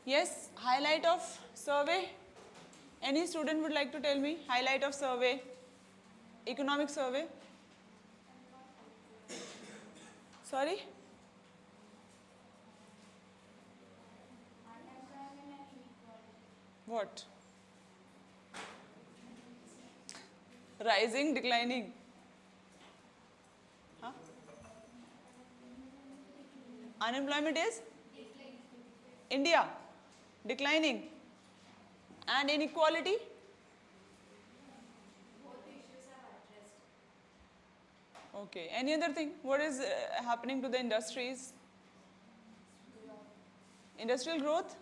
Yes, highlight of survey. Any student would like to tell me highlight of survey, economic survey? Sorry? What? Rising, declining? Huh? Unemployment is? India, declining. And inequality? Okay. Any other thing? What is happening to the industries? Industrial growth?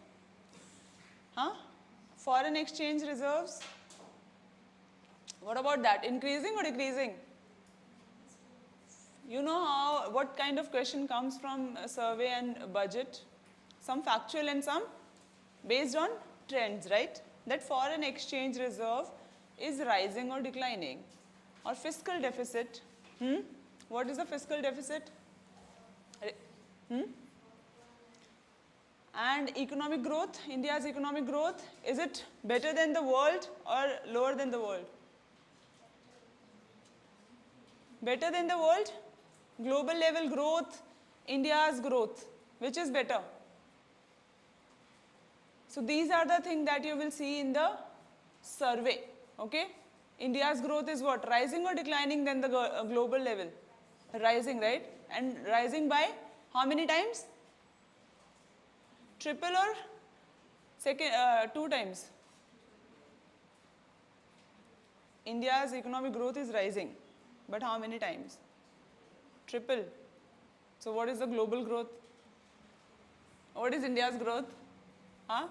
Huh? Foreign exchange reserves? What about that? Increasing or decreasing? You know how, what kind of question comes from a survey and budget? Some factual and some based on trends, right? That foreign exchange reserve is rising or declining. Or fiscal deficit. What is the fiscal deficit? And economic growth, India's economic growth, is it better than the world or lower than the world? Better than the world? Global level growth, India's growth, which is better? So these are the things that you will see in the survey, okay? India's growth is what? Rising or declining than the global level? Rising, right? And rising by how many times? Triple or second, 2 times? India's economic growth is rising, but how many times? Triple. So what is the global growth? What is India's growth? Huh?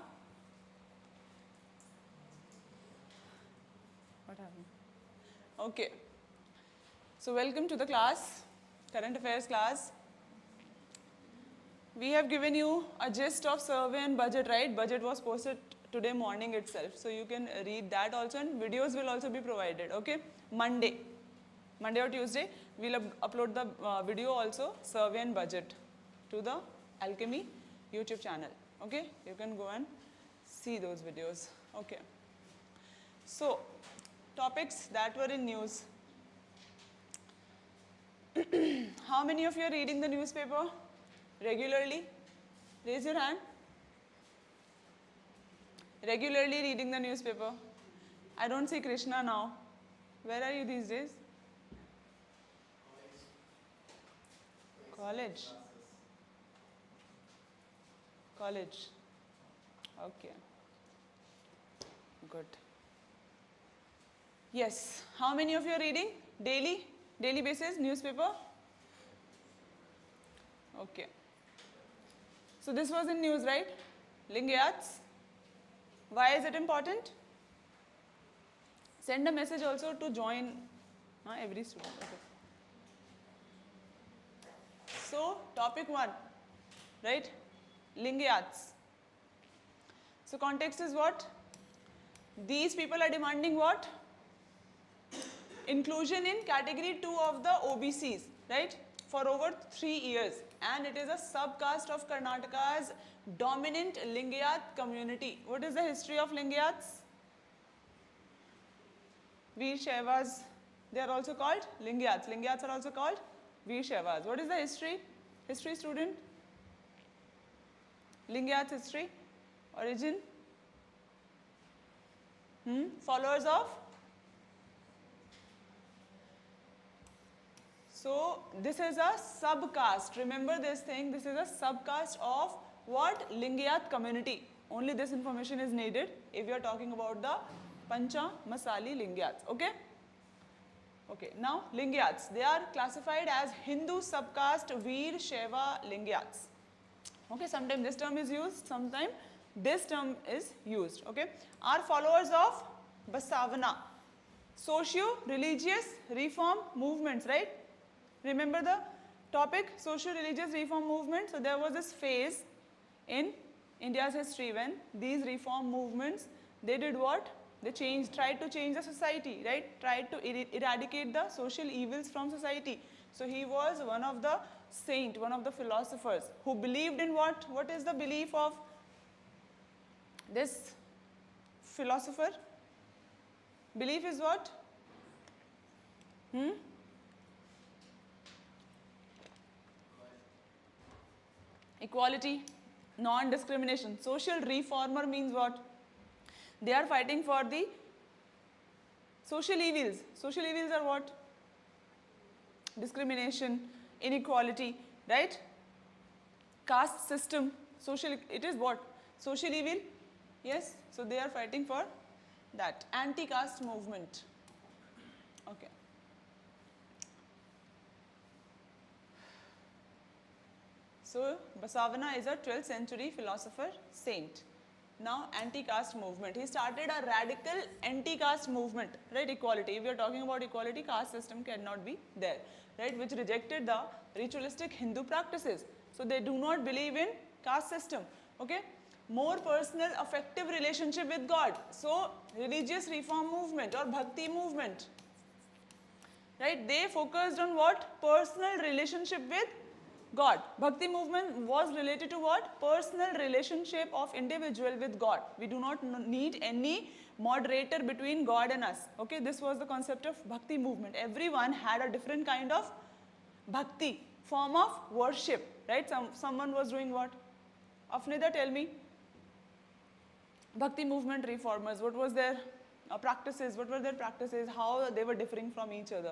What happened? Okay. So welcome to the class, current affairs class. We have given you a gist of survey and budget, right? Budget was posted today morning itself. So you can read that also, and videos will also be provided, okay? Monday or Tuesday, we'll upload the video also, survey and budget, to the Alchemy YouTube channel, okay? You can go and see those videos, okay? So, topics that were in news. How many of you are reading the newspaper regularly? Raise your hand. Regularly reading the newspaper. I don't see Krishna now. Where are you these days? College. College. Okay. Good. Yes. How many of you are reading? Daily basis newspaper? Okay. So this was in news, right? Lingayats. Why is it important? Send a message also to join every student. Okay. So topic 1, right? Lingayats. So context is what? These people are demanding what? Inclusion in category 2 of the OBCs, right? For over 3 years, and it is a subcaste of Karnataka's dominant Lingayat community. What is the history of Lingayats? Veer Shaivas, they are also called Lingayats. Lingayats are also called Veer Shaivas. What is the history? History student? Lingayats history? Origin? Followers of? So this is a subcaste. Remember this thing. This is a subcaste of what? Lingayat community. Only this information is needed if you are talking about the Pancha Masali Lingayats. Okay? Okay. Now Lingayats. They are classified as Hindu subcaste Veer Shaiva Lingayats. Okay. Sometimes this term is used. Sometimes this term is used. Okay. Are followers of Basavana. Socio-religious reform movements. Right? Remember the topic, socio-religious reform movement. So there was this phase in India's history when these reform movements, they did what? They tried to change the society, right? Tried to eradicate the social evils from society. So he was one of the saint, one of the philosophers who believed in what? What is the belief of This philosopher belief is what? Equality, non-discrimination. Social reformer means what? They are fighting for the social evils. Social evils are what? Discrimination, inequality, right? Caste system, social, it is what? Social evil, yes? So they are fighting for that. Anti-caste movement. Okay. So Basavana is a 12th century philosopher saint. Now anti-caste movement. He started a radical anti-caste movement, right? Equality. If we are talking about equality, caste system cannot be there, right? Which rejected the ritualistic Hindu practices. So they do not believe in caste system, okay? More personal affective relationship with God. So religious reform movement or bhakti movement, right? They focused on what? Personal relationship with God. Bhakti movement was related to what? Personal relationship of individual with God. We do not need any moderator between God and us. Okay, this was the concept of bhakti movement. Everyone had a different kind of bhakti, form of worship, right? Someone was doing what? Afnida, tell me. Bhakti movement reformers, what was their practices? What were their practices? How they were differing from each other?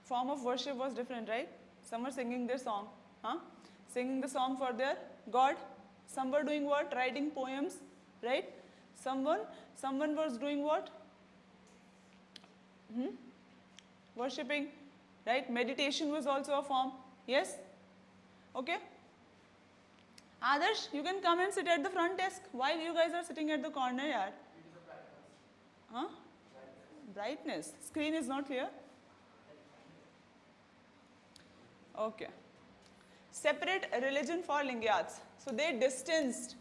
Form of worship was different, right? Some were singing their song, singing the song for their God. Some were doing what? Writing poems, right? Someone was doing what? Worshipping, right? Meditation was also a form, yes? Okay? Adarsh, you can come and sit at the front desk. Why you guys are sitting at the corner, yaar? Huh? Brightness. Screen is not clear. Okay. Separate religion for Lingayats. So they distanced,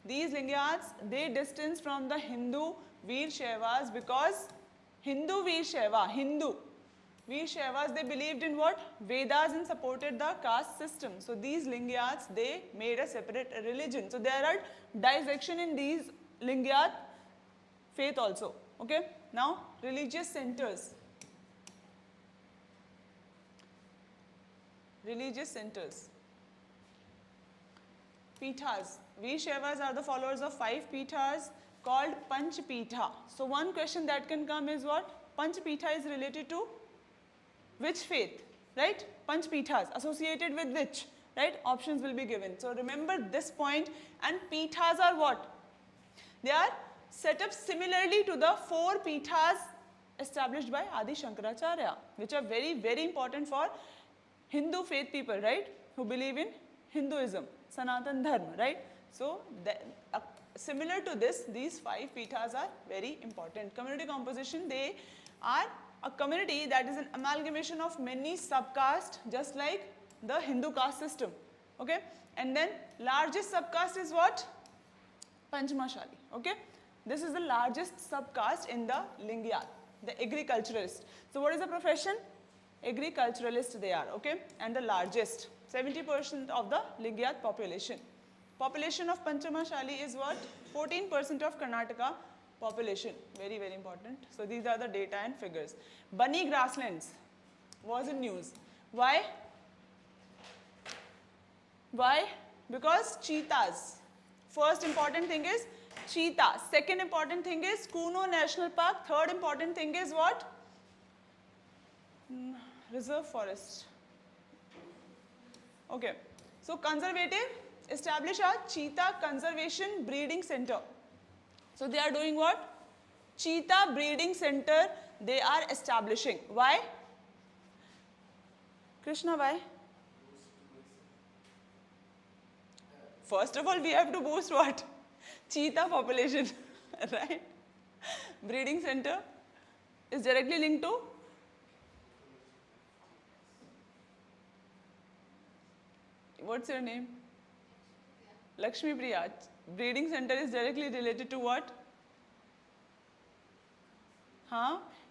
these Lingayats, they distanced from the Hindu Veer Shaivas because Hindu Veer Shaivas, they believed in what? Vedas and supported the caste system. So these Lingayats, they made a separate religion. So there are dissection in these Lingayat faith also. Okay. Now religious centers. Religious centers. Pithas. We Shaivas are the followers of 5 pithas called Panch Pitha. So one question that can come is what? Panch Pitha is related to which faith? Right? Panch Pithas associated with which? Right? Options will be given. So remember this point. And pithas are what? They are set up similarly to the 4 pithas established by Adi Shankaracharya, which are very, very important for Hindu faith people, right, who believe in Hinduism, Sanatan Dharma, right? So, similar to this, these 5 pithas are very important. Community composition, they are a community that is an amalgamation of many subcastes, just like the Hindu caste system, okay? And then largest subcaste is what? Panchmashali, okay? This is the largest subcaste in the Lingayat, the agriculturalist. So, what is the profession? Agriculturalist they are, okay? And the largest, 70% of the Lingayat population. Population of Panchmashali is what? 14% of Karnataka population. Very, very important. So these are the data and figures. Bunny grasslands was in news. Why? Why? Because cheetahs. First important thing is cheetah. Second important thing is Kuno National Park. Third important thing is what? Reserve forest. Okay. So conservative, establish a cheetah conservation breeding center. So they are doing what? Cheetah breeding center they are establishing. Why? Krishna, why? First of all, we have to boost what? Cheetah population, right? Breeding center is directly linked to what's your name? Lakshmi Priya. Breeding center is directly related to what?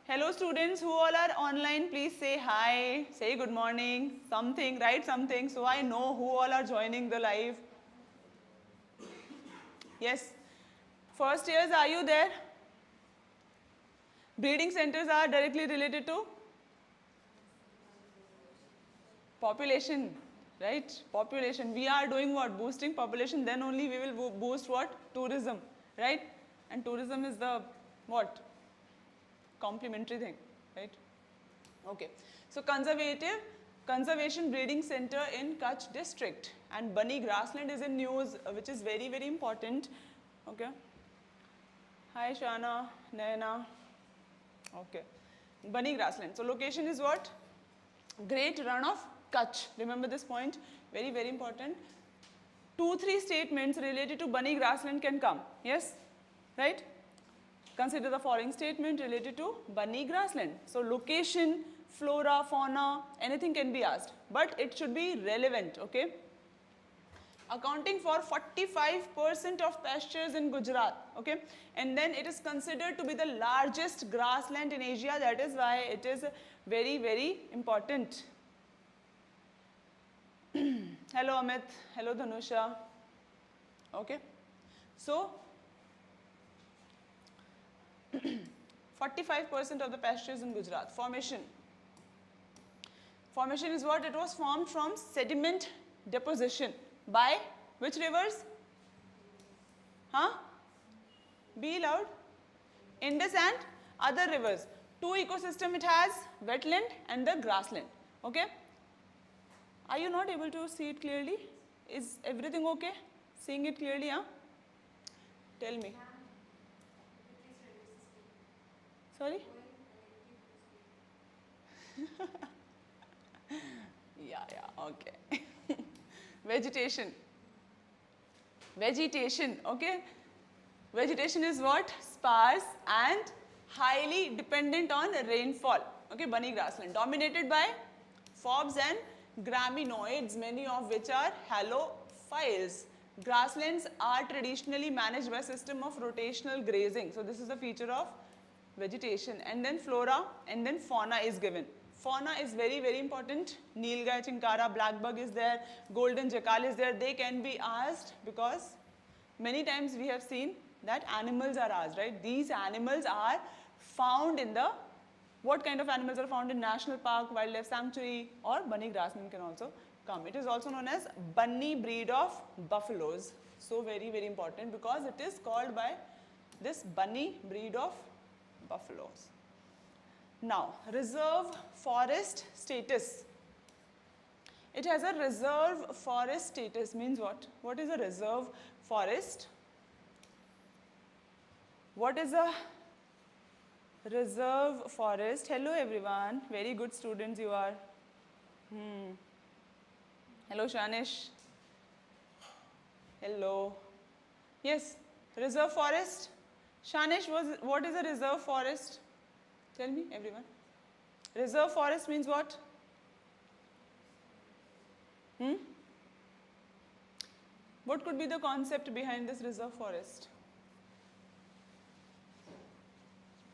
Hello students who all are online, please say hi, say good morning, something, write something so I know who all are joining the live. Yes. First years, are you there? Breeding centers are directly related to population, right? Population. We are doing what? Boosting population, then only we will boost what? Tourism, right? And tourism is the what? Complementary thing, right? Okay. So conservation breeding center in Kutch district, and Bunny grassland is in news, which is very, very important. Okay. Hi Shana, Naina. Okay. Bunny grassland. So location is what? Great Run of Kutch. Remember this point? Very, very important. 2-3 statements related to Bunny grassland can come. Yes? Right? Consider the following statement related to Bunny grassland. So location, flora, fauna, anything can be asked. But it should be relevant. Okay? Accounting for 45% of pastures in Gujarat, okay, and then it is considered to be the largest grassland in Asia. That is why it is very, very important. Hello Amit, hello Dhanusha. Okay, so 45% of the pastures in Gujarat. Formation is what? It was formed from sediment deposition. By which rivers? Huh? Be loud. Indus and other rivers. 2 ecosystem it has, wetland and the grassland. Okay? Are you not able to see it clearly? Is everything okay? Seeing it clearly, huh? Tell me. Sorry? Yeah, okay. Vegetation, okay. Vegetation is what? Sparse and highly dependent on rainfall. Okay, Bunny grassland dominated by forbs and graminoids, many of which are halophiles. Grasslands are traditionally managed by a system of rotational grazing. So this is a feature of vegetation. And then flora and then fauna is given. Fauna is very, very important. Nilgai, chinkara, blackbug is there, golden jackal is there. They can be asked because many times we have seen that animals are asked, right? These animals are found in the, what kind of animals are found in national park, wildlife sanctuary, or bunny grassland can also come. It is also known as bunny breed of buffaloes. So very, very important because it is called by this bunny breed of buffaloes. Now, reserve forest status. It has a reserve forest status. Means what? What is a reserve forest? What is a reserve forest? Hello everyone. Very good students you are. Hello Shanish. Hello. Yes, reserve forest. Shanish, what is a reserve forest? Tell me, everyone. Reserve forest means what? What could be the concept behind this reserve forest?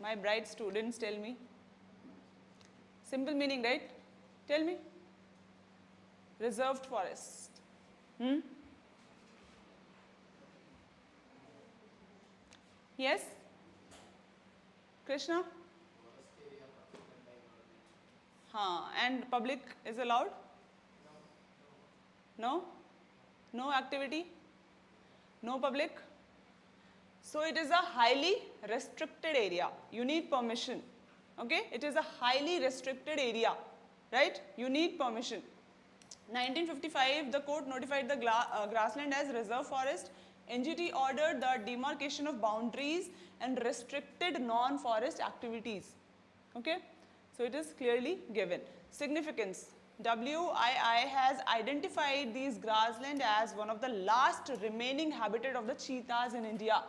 My bright students, tell me. Simple meaning, right? Tell me. Reserved forest. Yes? Krishna? And public is allowed? No? No activity? No public? So it is a highly restricted area. You need permission. Okay? It is a highly restricted area. Right? You need permission. 1955, the court notified the grassland as reserve forest. NGT ordered the demarcation of boundaries and restricted non-forest activities. Okay? So it is clearly given. Significance. WII has identified these grassland as one of the last remaining habitat of the cheetahs in India.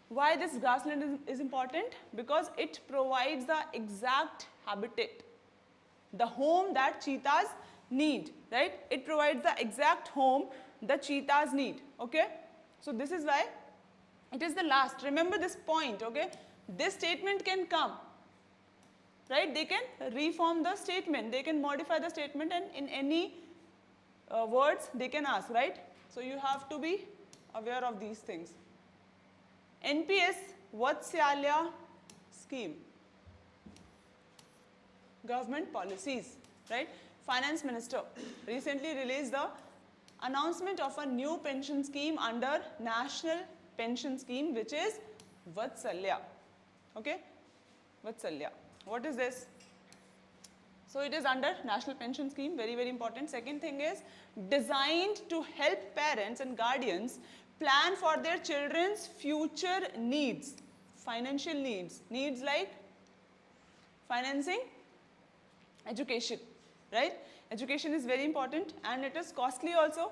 Why this grassland is important? Because it provides the exact habitat, the home that cheetahs need, right? It provides the exact home the cheetahs need, okay? So this is why it is the last. Remember this point, okay? This statement can come, right? They can reform the statement, they can modify the statement, and in any words they can ask, right? So you have to be aware of these things. NPS Vatsalya scheme, government policies, right? Finance Minister recently released the announcement of a new pension scheme under National Pension Scheme, which is Vatsalya. Okay? Vatsalya. What is this? So it is under National Pension Scheme, very, very important. Second thing is designed to help parents and guardians plan for their children's future needs, financial needs, needs like financing, education, right? Education is very important and it is costly also,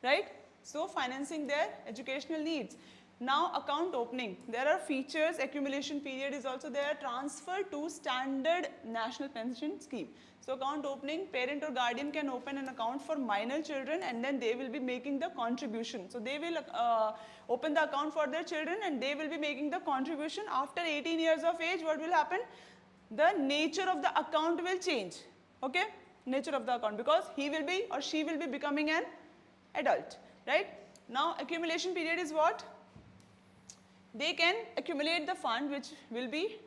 right? So financing their educational needs. Now account opening, there are features, accumulation period is also there, transfer to standard national pension scheme. So account opening, parent or guardian can open an account for minor children and then they will be making the contribution. So they will open the account for their children and they will be making the contribution. After 18 years of age, what will happen? The nature of the account will change, okay? Nature of the account, because he will be or she will be becoming an adult, right? Now accumulation period is what? They can accumulate the fund which will be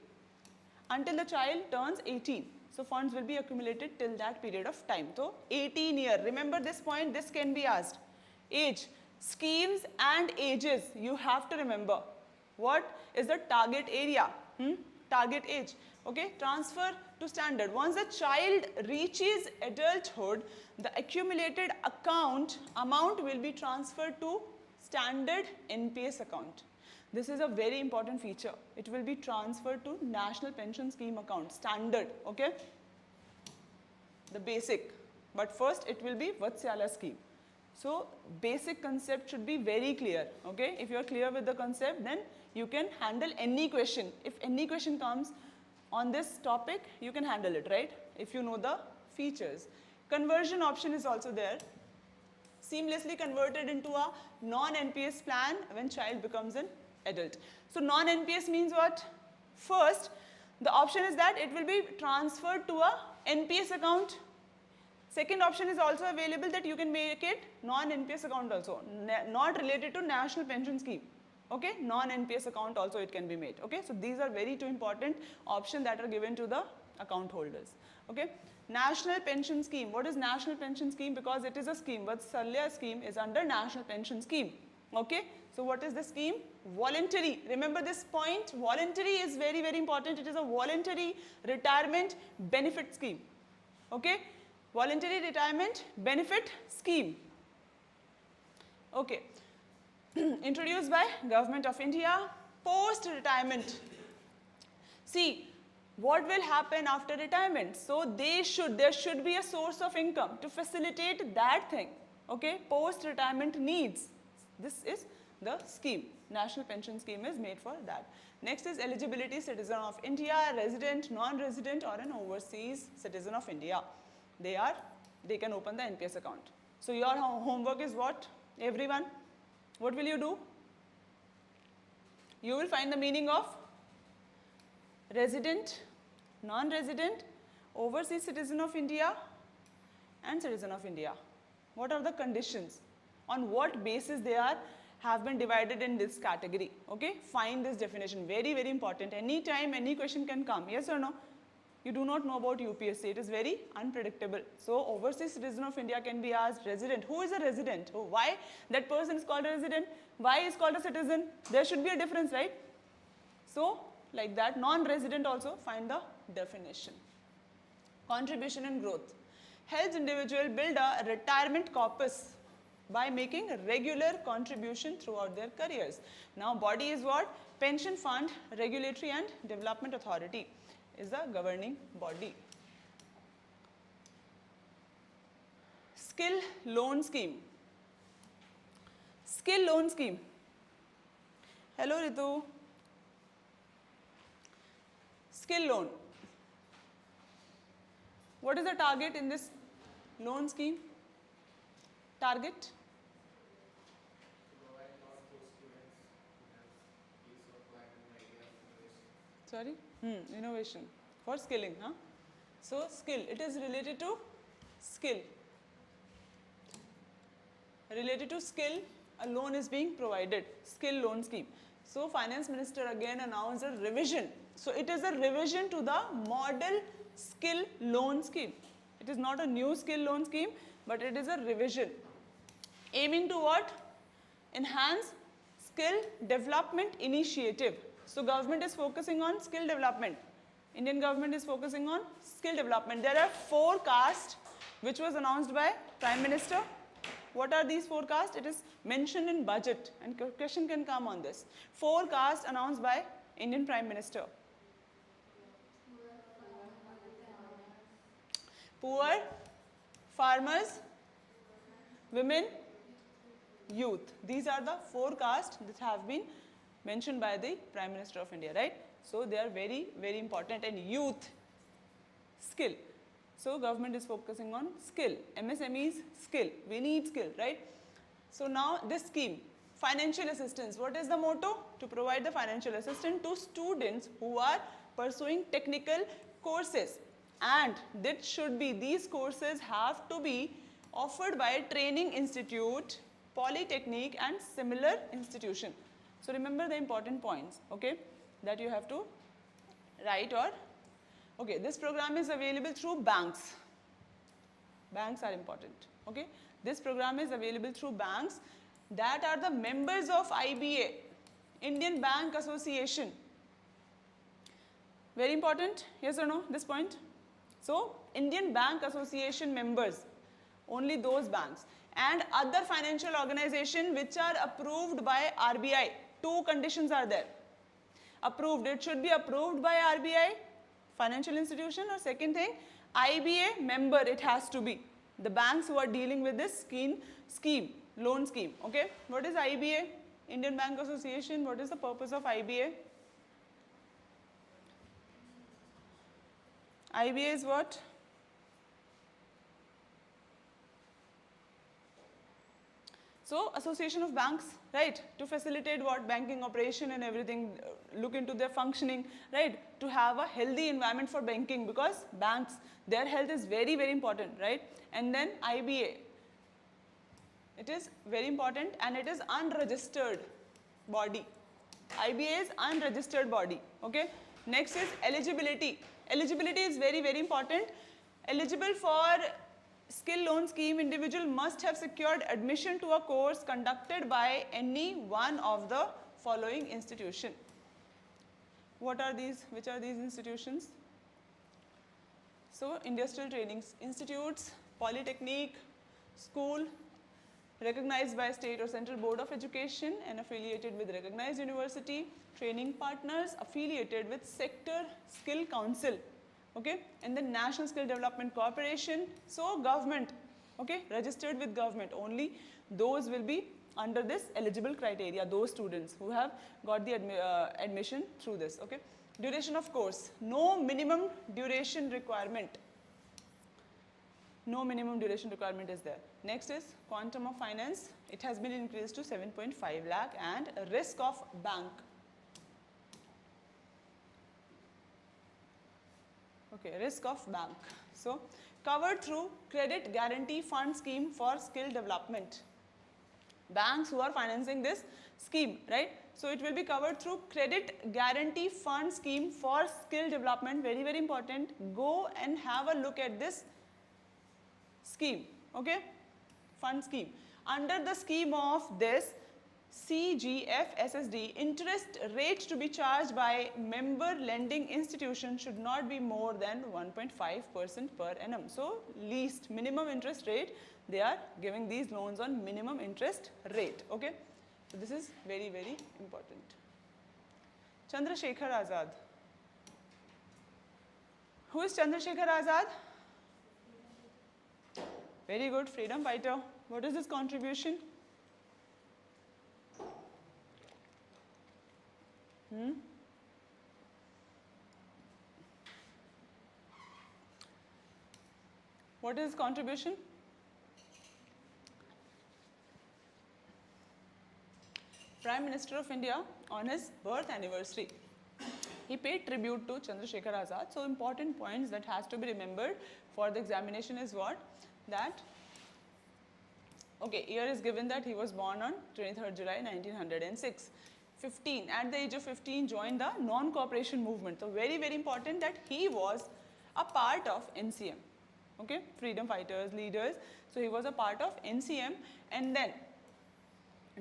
until the child turns 18. So funds will be accumulated till that period of time. So 18 year, remember this point, this can be asked. Age, schemes and ages, you have to remember. What is the target area? Target age, okay? Transfer to standard. Once the child reaches adulthood, the accumulated account amount will be transferred to standard NPS account. This is a very important feature. It will be transferred to National Pension Scheme account, standard, okay? The basic. But first it will be Vatsalya scheme. So basic concept should be very clear, okay? If you are clear with the concept, then you can handle any question. If any question comes on this topic, you can handle it, right? If you know the features. Conversion option is also there. Seamlessly converted into a non-NPS plan when child becomes an adult. So non-NPS means what? First, the option is that it will be transferred to a NPS account. Second option is also available that you can make it non-NPS account also, not related to National Pension Scheme. Okay, non-NPS account also it can be made. Okay, so these are very two important options that are given to the account holders. Okay, National Pension Scheme. What is National Pension Scheme? Because it is a scheme. Vatsalya scheme is under National Pension Scheme. Okay, so what is the scheme? Voluntary. Remember this point. Voluntary is very, very important. It is a voluntary retirement benefit scheme. Okay, voluntary retirement benefit scheme. Okay. Introduced by Government of India, post-retirement. See, what will happen after retirement? So there should be a source of income to facilitate that thing. Okay, post-retirement needs. This is the scheme. National Pension Scheme is made for that. Next is eligibility, citizen of India, resident, non-resident or an overseas citizen of India. They can open the NPS account. So your homework is what? Everyone? What will you do? You will find the meaning of resident, non-resident, overseas citizen of India and citizen of India. What are the conditions? On what basis they have been divided in this category? Okay, find this definition. Very, very important. Anytime, any question can come. Yes or no? You do not know about UPSC. It is very unpredictable. So, overseas citizen of India can be asked resident. Who is a resident? Oh, why that person is called a resident? Why is called a citizen? There should be a difference, right? So, like that, non-resident also find the definition. Contribution and growth. Helps individual build a retirement corpus by making regular contribution throughout their careers. Now, body is what? Pension Fund Regulatory and Development Authority is the governing body. Skill loan scheme. Skill loan scheme. Hello Ritu. Skill loan. What is the target in this loan scheme? Target? Sorry? Innovation. For skilling, huh? So skill, it is related to skill. Related to skill, a loan is being provided, skill loan scheme. So finance minister again announced a revision. So it is a revision to the model skill loan scheme. It is not a new skill loan scheme, but it is a revision. Aiming to what? Enhance skill development initiative. So government is focusing on skill development. Indian government is focusing on skill development. There are 4 castes which was announced by Prime Minister. What are these 4 castes? It is mentioned in budget and question can come on this. 4 castes announced by Indian Prime Minister. Poor, farmers, women, youth. These are the 4 castes that have been mentioned by the Prime Minister of India, right? So they are very, very important. And youth, skill. So government is focusing on skill. MSMEs, skill. We need skill, right? So now this scheme, financial assistance. What is the motto? To provide the financial assistance to students who are pursuing technical courses. And that should be, these courses have to be offered by a training institute, polytechnic and similar institution. So remember the important points, okay, that you have to write or, okay, this program is available through banks. Banks are important, okay. This program is available through banks that are the members of IBA, Indian Bank Association. Very important, yes or no, this point? So, Indian Bank Association members, only those banks, and other financial organizations which are approved by RBI. 2 conditions are there. Approved, it should be approved by RBI, financial institution, or second thing, IBA member it has to be. The banks who are dealing with this scheme, loan scheme, okay. What is IBA? Indian Bank Association, what is the purpose of IBA? IBA is what? So, association of banks, right, to facilitate what? Banking operation and everything, look into their functioning, right, to have a healthy environment for banking, because banks, their health is very, very important, right. And then IBA, it is very important and it is unregistered body. IBA is unregistered body, okay. Next is eligibility. Eligibility is very, very important. Eligible for skill loan scheme, individual must have secured admission to a course conducted by any one of the following institution. What are these? Which are these institutions? So, industrial training institutes, polytechnic, school, recognized by state or central board of education and affiliated with recognized university, training partners affiliated with sector skill council, okay, and then National Skill Development Corporation. So government, okay, registered with government, only those will be under this eligible criteria, those students who have got the admission through this, okay. Duration of course, no minimum duration requirement. No minimum duration requirement is there. Next is quantum of finance. It has been increased to 7.5 lakh and risk of bank. Okay, risk of bank. So, covered through credit guarantee fund scheme for skill development. Banks who are financing this scheme, right? So, it will be covered through credit guarantee fund scheme for skill development. Very, very important. Go and have a look at this scheme, okay, fund scheme. Under the scheme of this CGFSSD, interest rate to be charged by member lending institution should not be more than 1.5% per annum. So, least minimum interest rate, they are giving these loans on minimum interest rate, okay. So, this is very, very important. Chandra Shekhar Azad. Who is Chandra Shekhar Azad? Very good, freedom fighter. What is his contribution? What is his contribution? Prime Minister of India on his birth anniversary. he paid tribute to Shekhar Azad. So important points that has to be remembered for the examination is what? That, okay, year is given that he was born on 23rd July 1906. 15, at the age of 15, joined the non-cooperation movement. So very, very important that he was a part of NCM, okay, freedom fighters, leaders. So he was a part of NCM, and then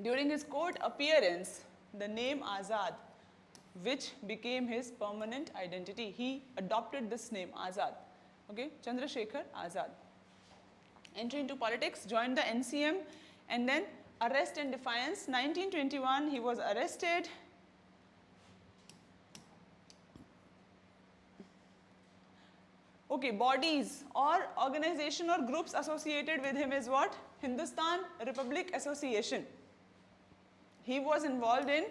during his court appearance, the name Azad, which became his permanent identity, he adopted this name Azad, okay, Shekhar Azad. Entry into politics, joined the NCM, and then arrest and defiance. 1921, he was arrested. Okay, bodies or organization or groups associated with him is what? Hindustan Republic Association. He was involved in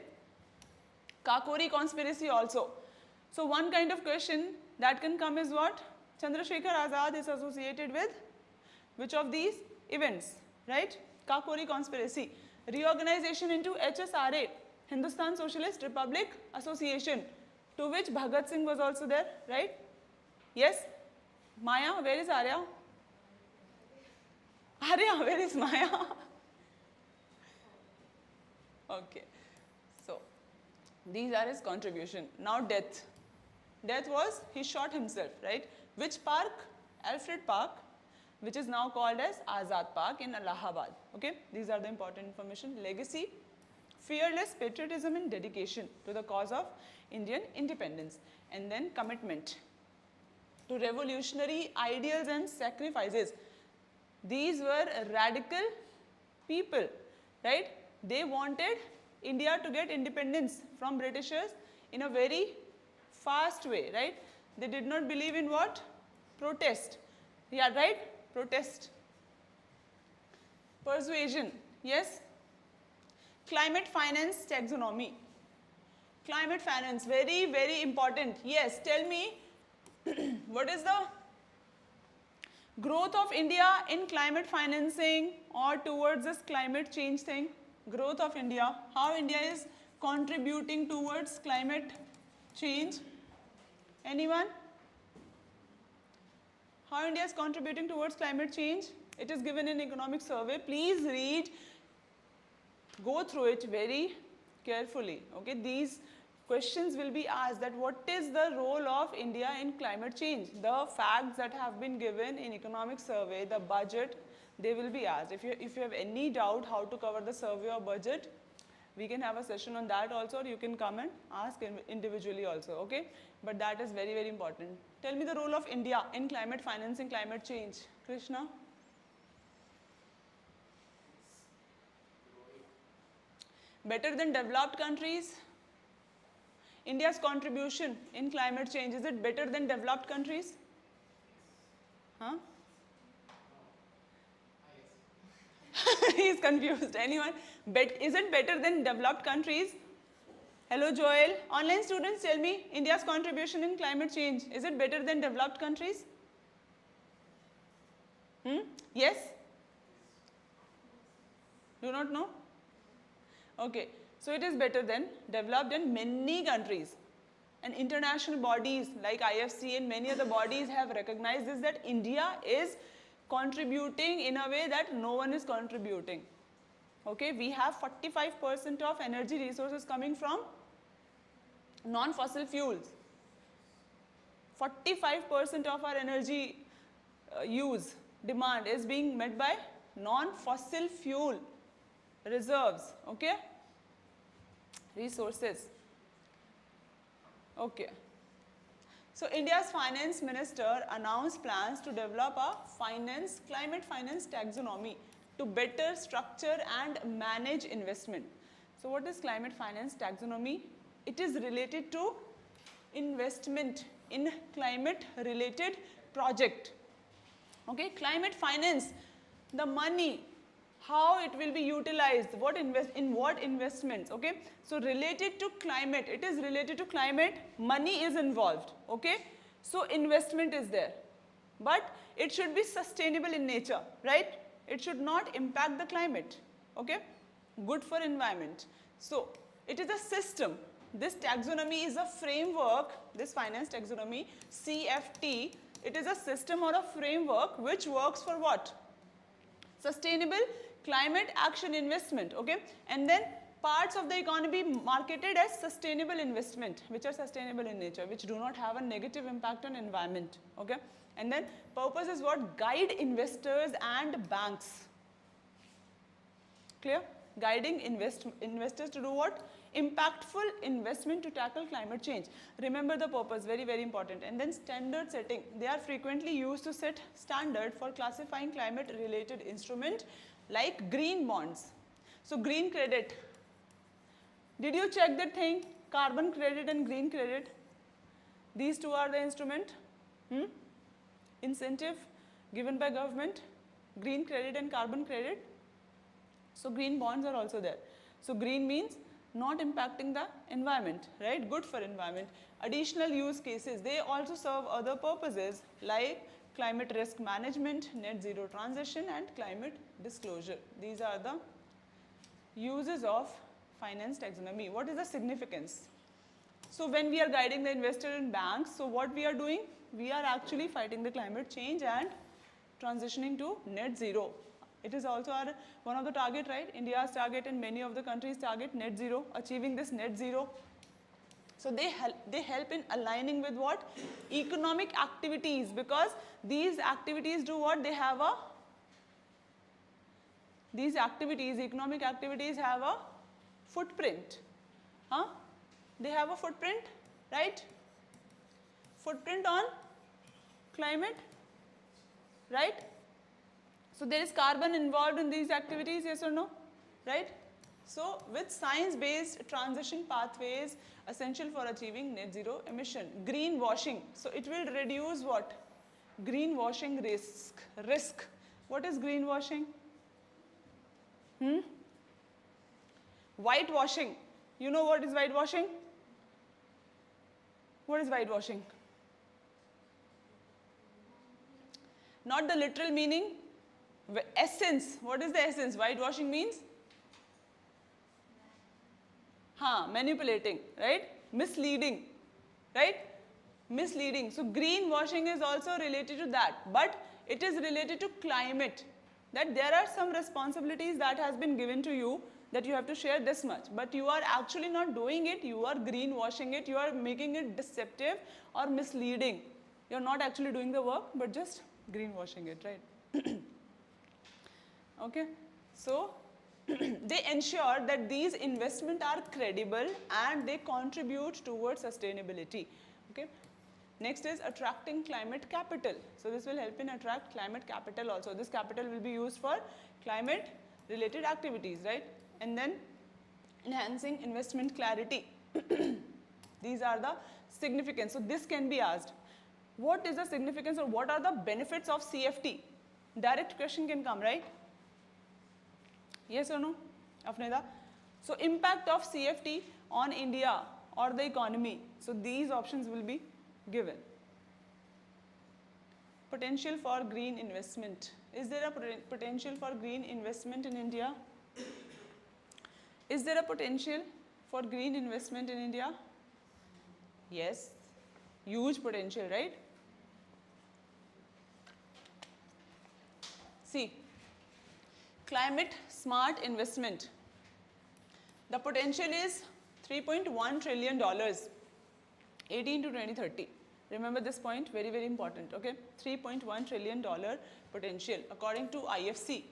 Kakori conspiracy also. So one kind of question that can come is what? Shekhar Azad is associated with which of these events, right? Kakori conspiracy, reorganization into HSRA, Hindustan Socialist Republic Association, to which Bhagat Singh was also there, right? Yes? Maya, where is Arya? Arya, where is Maya? Okay, so these are his contribution. Now death. Death was, he shot himself, right? Which park? Alfred Park, which is now called as Azad Park in Allahabad. Okay, these are the important information. Legacy, fearless patriotism and dedication to the cause of Indian independence. And then commitment to revolutionary ideals and sacrifices. These were radical people, right? They wanted India to get independence from Britishers in a very fast way, right? They did not believe in what? Protest. Yeah, right? Protest. Persuasion, yes. Climate finance taxonomy. Climate finance, very, very important. Yes, tell me, what is the growth of India in climate financing or towards this climate change thing? Growth of India, how India is contributing towards climate change? Anyone? How India is contributing towards climate change? It is given in economic survey. Please read, go through it very carefully. Okay, these questions will be asked that what is the role of India in climate change? The facts that have been given in economic survey, the budget, they will be asked. If you have any doubt how to cover the survey or budget, we can have a session on that also, or you can come and ask individually also, okay? But that is very, very important. Tell me the role of India in climate financing, climate change. Krishna? Better than developed countries? India's contribution in climate change, is it better than developed countries? Huh? He is confused. Anyone? Is it better than developed countries? Hello, Joel. Online students, tell me, India's contribution in climate change, is it better than developed countries? Yes? Do not know? Okay. So it is better than developed in many countries. And international bodies like IFC and many other bodies have recognized this, that India is contributing in a way that no one is contributing. Okay, we have 45% of energy resources coming from non-fossil fuels. 45% of our energy demand is being met by non-fossil fuel reserves, okay? Resources. Okay. So India's finance minister announced plans to develop a climate finance taxonomy to better structure and manage investment. So what is climate finance taxonomy? It is related to investment in climate related project. Okay, climate finance, the money, how it will be utilized, in what investments, okay. So related to climate, it is related to climate, money is involved, okay. So investment is there, but it should be sustainable in nature, right. It should not impact the climate, okay, good for environment. So it is a system this taxonomy is a framework, this finance taxonomy, CFT, it is a system or a framework which works for what? Sustainable climate action investment, okay? And then parts of the economy marketed as sustainable investment, which are sustainable in nature, which do not have a negative impact on environment, okay? And then purpose is what? Guide investors and banks. Clear? Guiding investors to do what? Impactful investment to tackle climate change. Remember the purpose, very, very important. And then standard setting. They are frequently used to set standard for classifying climate related instrument like green bonds. So green credit. Did you check that thing? Carbon credit and green credit. These two are the instrument. Incentive given by government. Green credit and carbon credit. So green bonds are also there. So green means not impacting the environment, right? Good for environment. Additional use cases, they also serve other purposes like climate risk management, net zero transition and climate disclosure. These are the uses of finance taxonomy. What is the significance? So when we are guiding the investor in banks, so what we are doing? We are actually fighting the climate change and transitioning to net zero. It is also one of the target, right? India's target and many of the countries target net zero, achieving this net zero. So they help in aligning with what? Economic activities, because these activities do what? They have a, these activities, economic activities have a footprint. They have a footprint, right? Footprint on climate, right? So there is carbon involved in these activities, yes or no, right? So with science-based transition pathways essential for achieving net zero emission. Greenwashing, so it will reduce what? Greenwashing risk. What is greenwashing? Whitewashing, you know what is whitewashing? What is whitewashing? Not the literal meaning. Essence, what is the essence? Whitewashing means? Manipulating, right? Misleading, right? Misleading. So greenwashing is also related to that, but it is related to climate. That there are some responsibilities that has been given to you that you have to share this much, but you are actually not doing it, you are greenwashing it, you are making it deceptive or misleading. You are not actually doing the work, but just greenwashing it, right? Okay, so they ensure that these investments are credible and they contribute towards sustainability. Okay, next is attracting climate capital. So this will help in attract climate capital also. This capital will be used for climate related activities, right? And then enhancing investment clarity. These are the significance. So this can be asked. What is the significance or what are the benefits of CFT? Direct question can come, right? Yes or no, Afneda? So impact of CFT on India or the economy. So these options will be given. Potential for green investment. Is there a potential for green investment in India? Is there a potential for green investment in India? Yes, huge potential, right? See. Climate smart investment. The potential is $3.1 trillion, 18 to 2030. Remember this point, very, very important, okay? $3.1 trillion potential according to IFC.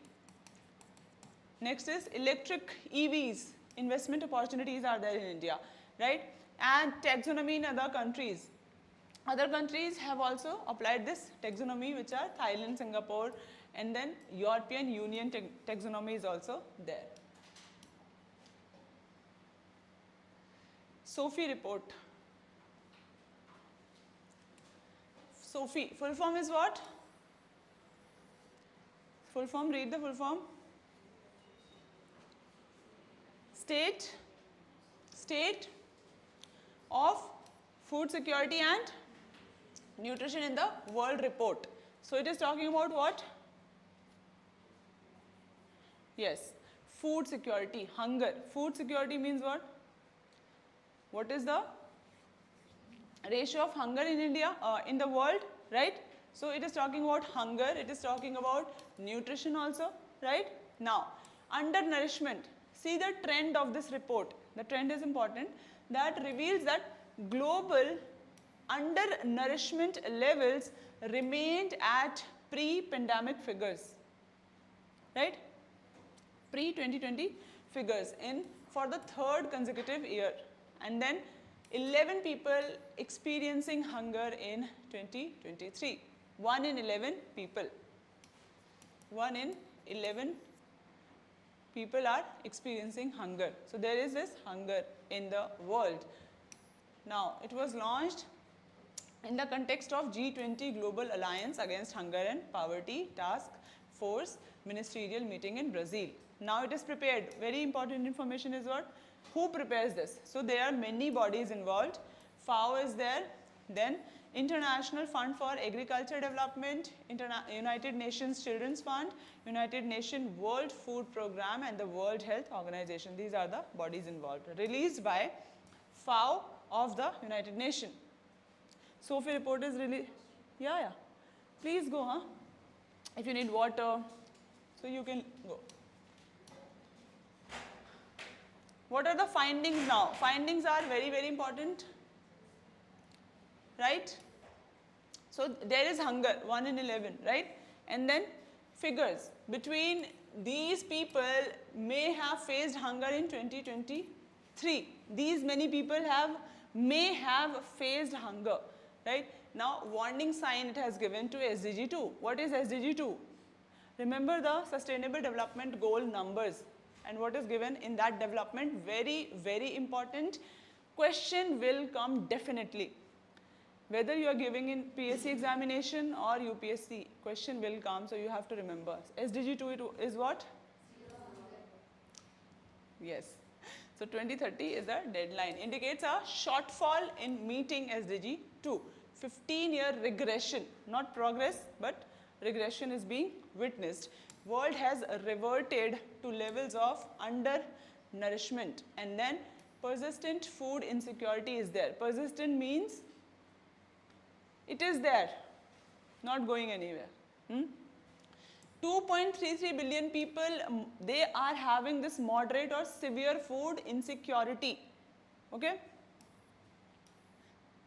Next is electric EVs. Investment opportunities are there in India, right? And taxonomy in other countries. Other countries have also applied this taxonomy, which are Thailand, Singapore, and then European Union taxonomy is also there. SOFI report. SOFI, full form is what? Full form, read the full form. State of food security and nutrition in the world report. So it is talking about what? Yes, food security, hunger. Food security means what? What is the ratio of hunger in India, in the world, right? So it is talking about hunger, it is talking about nutrition also, right? Now, undernourishment. See the trend of this report. The trend is important. That reveals that global undernourishment levels remained at pre-pandemic figures, right? Pre-2020 figures for the third consecutive year, and then 11 people experiencing hunger in 2023. 1 in 11 people. 1 in 11 people are experiencing hunger. So there is this hunger in the world. Now, it was launched in the context of G20 Global Alliance Against Hunger and Poverty Task Force Ministerial Meeting in Brazil. Now it is prepared. Very important information is what? Who prepares this? So there are many bodies involved. FAO is there, then International Fund for Agriculture Development, United Nations Children's Fund, United Nations World Food Programme and the World Health Organization. These are the bodies involved. Released by FAO of the United Nations. SOFI report is released. Yeah. Please go, huh? If you need water, so you can go. What are the findings now? Findings are very, very important, right? So there is hunger, 1 in 11, right? And then figures. Between these people may have faced hunger in 2023. These many people may have faced hunger, right? Now, warning sign it has given to SDG 2. What is SDG 2? Remember the Sustainable Development Goal numbers. And what is given in that development, very, very important. Question will come definitely. Whether you are giving in PSC examination or UPSC, question will come, so you have to remember. SDG 2 is what? Yes. So 2030 is the deadline. Indicates a shortfall in meeting SDG 2. 15-year regression, not progress, but regression is being witnessed. World has reverted to levels of undernourishment, and then persistent food insecurity is there. Persistent means it is there, not going anywhere. 2.33 billion people, they are having this moderate or severe food insecurity.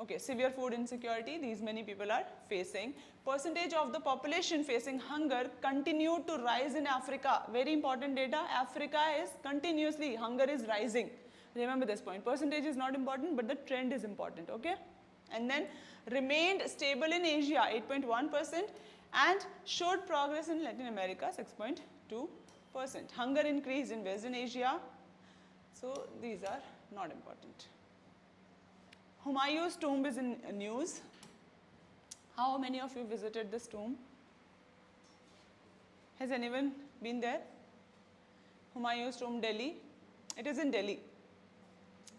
Okay, severe food insecurity, these many people are facing. Percentage of the population facing hunger continue to rise in Africa. Very important data, Africa is continuously, hunger is rising. Remember this point, percentage is not important, but the trend is important, okay? And then remained stable in Asia, 8.1%, and showed progress in Latin America, 6.2%. Hunger increased in Western Asia, so these are not important. Humayun's tomb is in news. How many of you visited this tomb? Has anyone been there? Humayun's tomb, Delhi. It is in Delhi.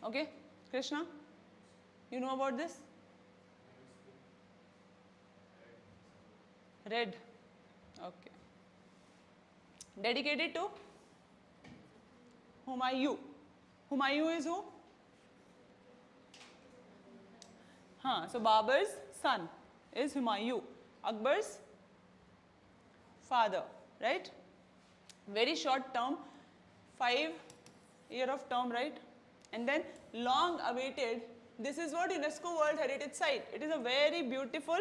Okay, Krishna, you know about this? Red. Okay. Dedicated to Humayun. Humayun is who? So Babur's son is Humayun, Akbar's father, right? Very short term, 5 year of term, right? And then long awaited, this is what UNESCO World Heritage Site. It is a very beautiful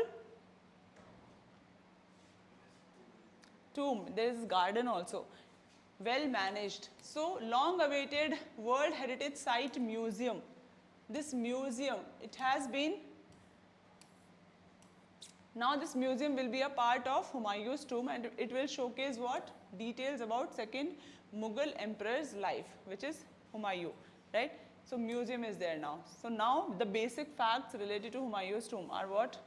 tomb. There is garden also, well managed. So long awaited World Heritage Site museum. This museum, it has been, now this museum will be a part of Humayun's tomb, and it will showcase what? Details about second Mughal emperor's life, which is Humayun, right? So museum is there now. So now the basic facts related to Humayun's tomb are what?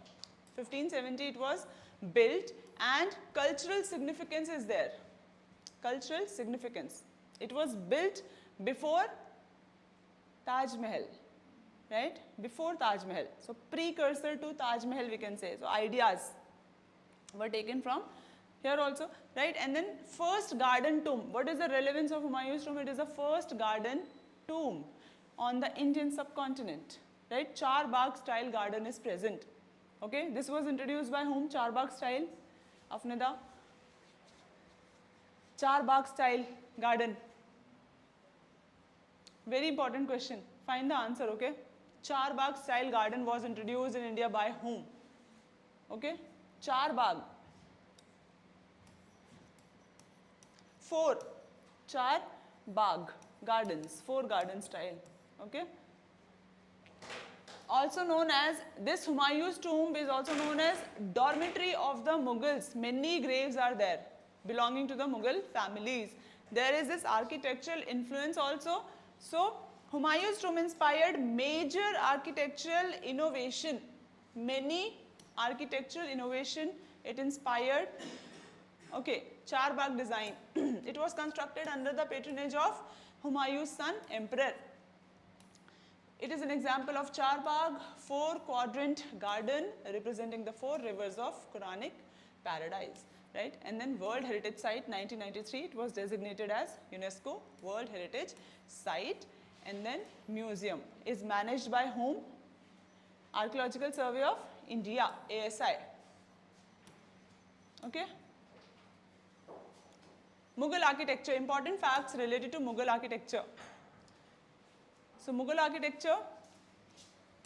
1570 it was built, and cultural significance is there. Cultural significance. It was built before Taj Mahal, right? Before Taj Mahal. So precursor to Taj Mahal we can say. So ideas were taken from here also, right? And then first garden tomb. What is the relevance of Humayun's tomb? It is the first garden tomb. on the Indian subcontinent, right? Charbagh style garden is present. Okay, this was introduced by whom? Charbagh style. Afnida. Charbagh style garden. Very important question. Find the answer, okay? Charbagh style garden was introduced in India by whom? Okay, Charbagh. 4 Charbagh gardens, 4 garden style. Okay. Also known as, this Humayun's tomb is also known as dormitory of the Mughals. Many graves are there belonging to the Mughal families. There is this architectural influence also. So Humayun's tomb inspired major architectural innovation. Many architectural innovation it inspired. Okay, Charbagh design. It was constructed under the patronage of Humayun's son, Emperor. It is an example of Charbagh 4-quadrant garden representing the 4 rivers of Quranic paradise, right? And then World Heritage Site 1993, it was designated as UNESCO World Heritage Site. And then museum is managed by whom? Archaeological Survey of India, ASI. Okay. Mughal architecture, important facts related to Mughal architecture. So Mughal architecture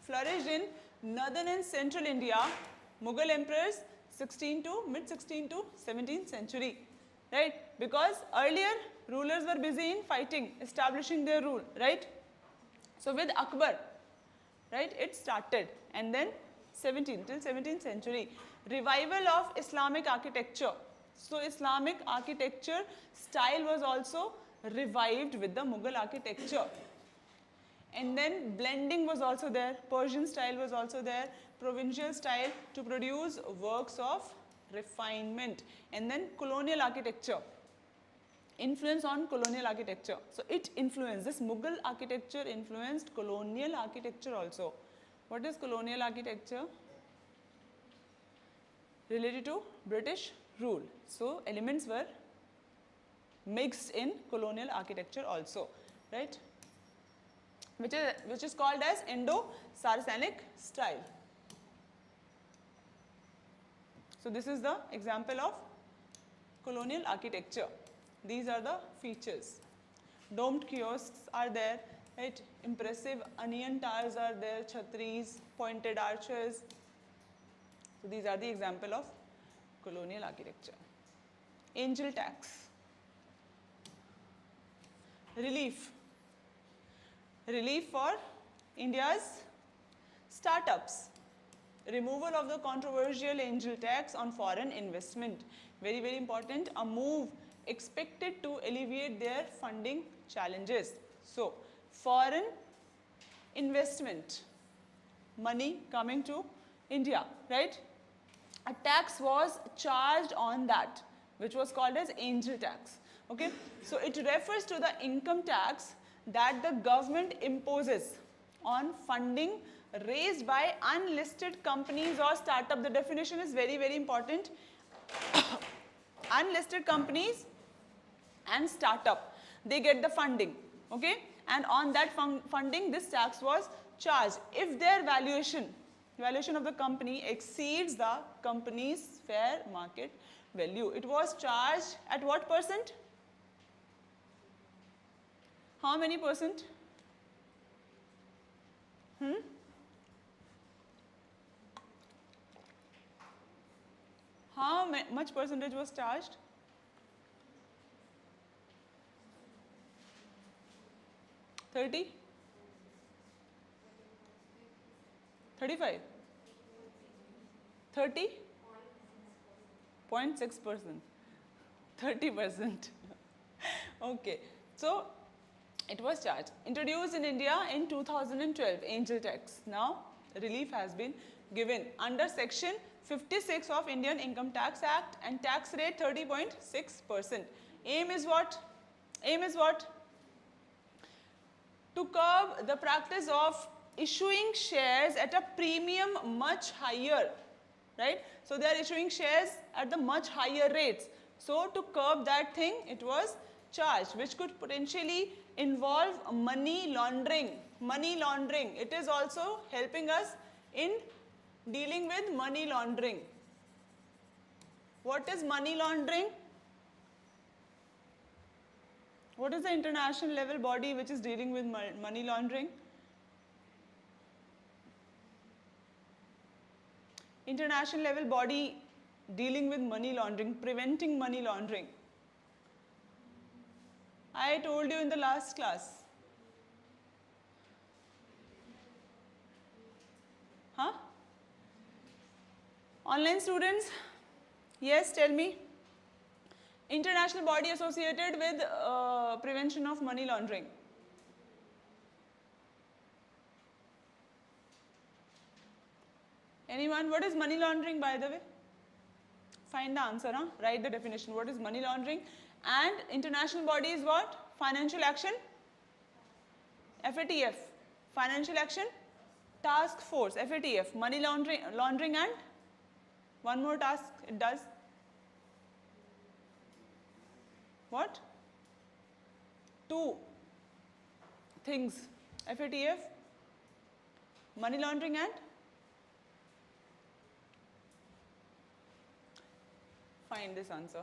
flourished in northern and central India. Mughal emperors 16 to mid-16th to 17th century, right? Because earlier rulers were busy in fighting, establishing their rule, right? So with Akbar, right, it started, and then 17th till 17th century, revival of Islamic architecture. So Islamic architecture style was also revived with the Mughal architecture. And then blending was also there, Persian style was also there, provincial style to produce works of refinement. And then colonial architecture, influence on colonial architecture. So it influenced, this Mughal architecture influenced colonial architecture also. What is colonial architecture? Related to British rule. So elements were mixed in colonial architecture also, right? Which is called as Indo-Saracenic style. So this is the example of colonial architecture. These are the features. Domed kiosks are there, right? Impressive onion towers are there, chhatris, pointed arches. So these are the example of colonial architecture. Angel tax. Relief. Relief for India's startups. Removal of the controversial angel tax on foreign investment. Very, very important. A move expected to alleviate their funding challenges. So, foreign investment, money coming to India, right? A tax was charged on that, which was called as angel tax. Okay, so it refers to the income tax that the government imposes on funding raised by unlisted companies or startup. The definition is very, very important. Unlisted companies and startup, they get the funding, okay, and on that funding this tax was charged if their valuation of the company exceeds the company's fair market value. It was charged at what percent? How many percent? How much percentage was charged? 30? 35? 30? 0.6%. 30%. Okay. So, it was charged. Introduced in India in 2012, angel tax. Now, relief has been given under section 56 of Indian Income Tax Act and tax rate 30.6%. Aim is what? Aim is what? To curb the practice of issuing shares at a premium much higher, right? So they are issuing shares at the much higher rates. So to curb that thing, it was charged, which could potentially involve money laundering. Money laundering. It is also helping us in dealing with money laundering. What is money laundering? What is the international level body which is dealing with money laundering? International level body dealing with money laundering, preventing money laundering. I told you in the last class. Huh? Online students? Yes, tell me. International body associated with prevention of money laundering. Anyone? What is money laundering, by the way? Find the answer, huh? Write the definition. What is money laundering? And international body is what? Financial Action? FATF. Financial Action Task Force. FATF. Money laundering and one more task it does. What? Two things. FATF, money laundering and find this answer.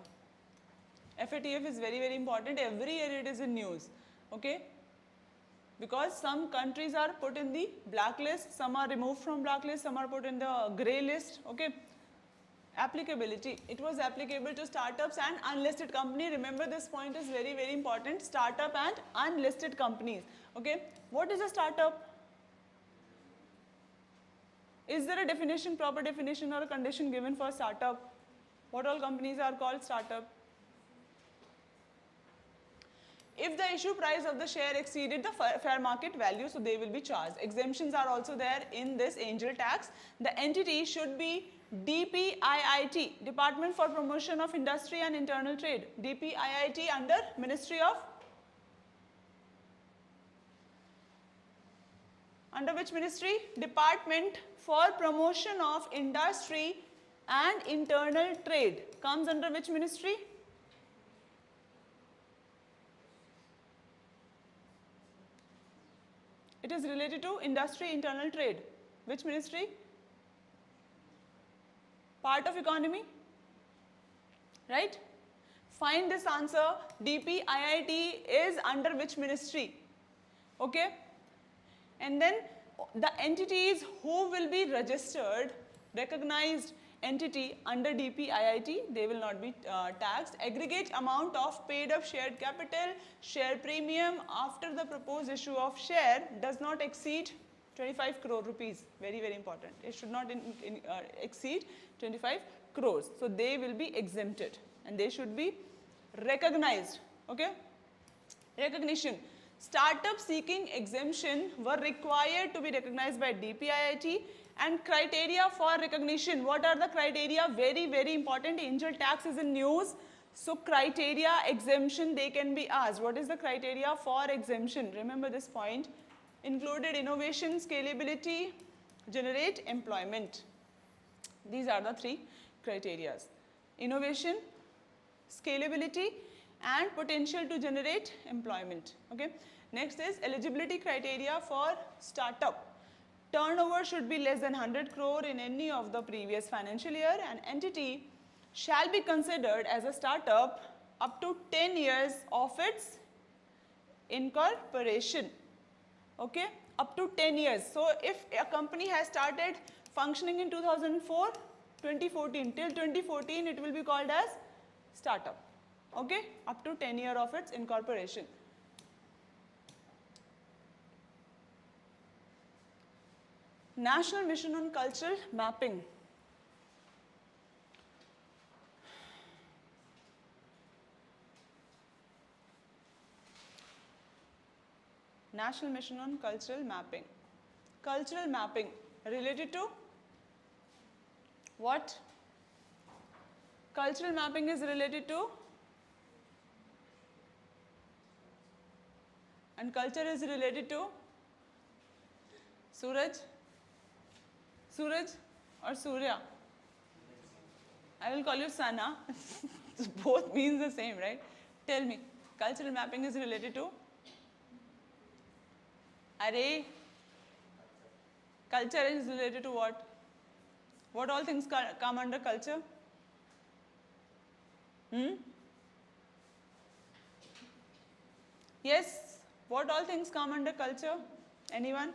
FATF is very, very important. Every year it is in news. Okay? Because some countries are put in the blacklist, some are removed from blacklist, some are put in the grey list. Okay? Applicability. It was applicable to startups and unlisted company. Remember, this point is very, very important. Startup and unlisted companies. Okay? What is a startup? Is there a definition, proper definition or a condition given for startup? What all companies are called startup? If the issue price of the share exceeded the fair market value, so they will be charged. Exemptions are also there in this angel tax. The entity should be DPIIT, Department for Promotion of Industry and Internal Trade. DPIIT under Ministry of? Under which ministry? Department for Promotion of Industry and Internal Trade. Comes under which ministry? It is related to industry, internal trade. Which ministry? Part of economy, right? Find this answer. DPIIT is under which ministry? Okay? And then the entities who will be registered, recognized entity under DPIIT, they will not be taxed. Aggregate amount of paid up shared capital, share premium after the proposed issue of share does not exceed 25 crore rupees. Very, very important. It should not exceed 25 crores. So they will be exempted and they should be recognized. Okay? Recognition. Startups seeking exemption were required to be recognized by DPIIT. And criteria for recognition. What are the criteria? Very, very important. Angel tax is in news. So criteria, exemption, they can be asked. What is the criteria for exemption? Remember this point. Included innovation, scalability, generate employment. These are the three criteria. Innovation, scalability, and potential to generate employment. Okay. Next is eligibility criteria for startup. Turnover should be less than 100 crore in any of the previous financial year. An entity shall be considered as a startup up to 10 years of its incorporation. Okay, up to 10 years. So if a company has started functioning in 2004, 2014, till 2014 it will be called as startup. Okay, up to 10 years of its incorporation. National Mission on Cultural Mapping. National Mission on Cultural Mapping. Cultural mapping related to what? Cultural mapping is related to, and culture is related to Suraj? Suraj or Surya? I will call you Sana. Both means the same, right? Tell me. Cultural mapping is related to? Array. Culture is related to what? What all things come under culture? Yes, what all things come under culture? Anyone?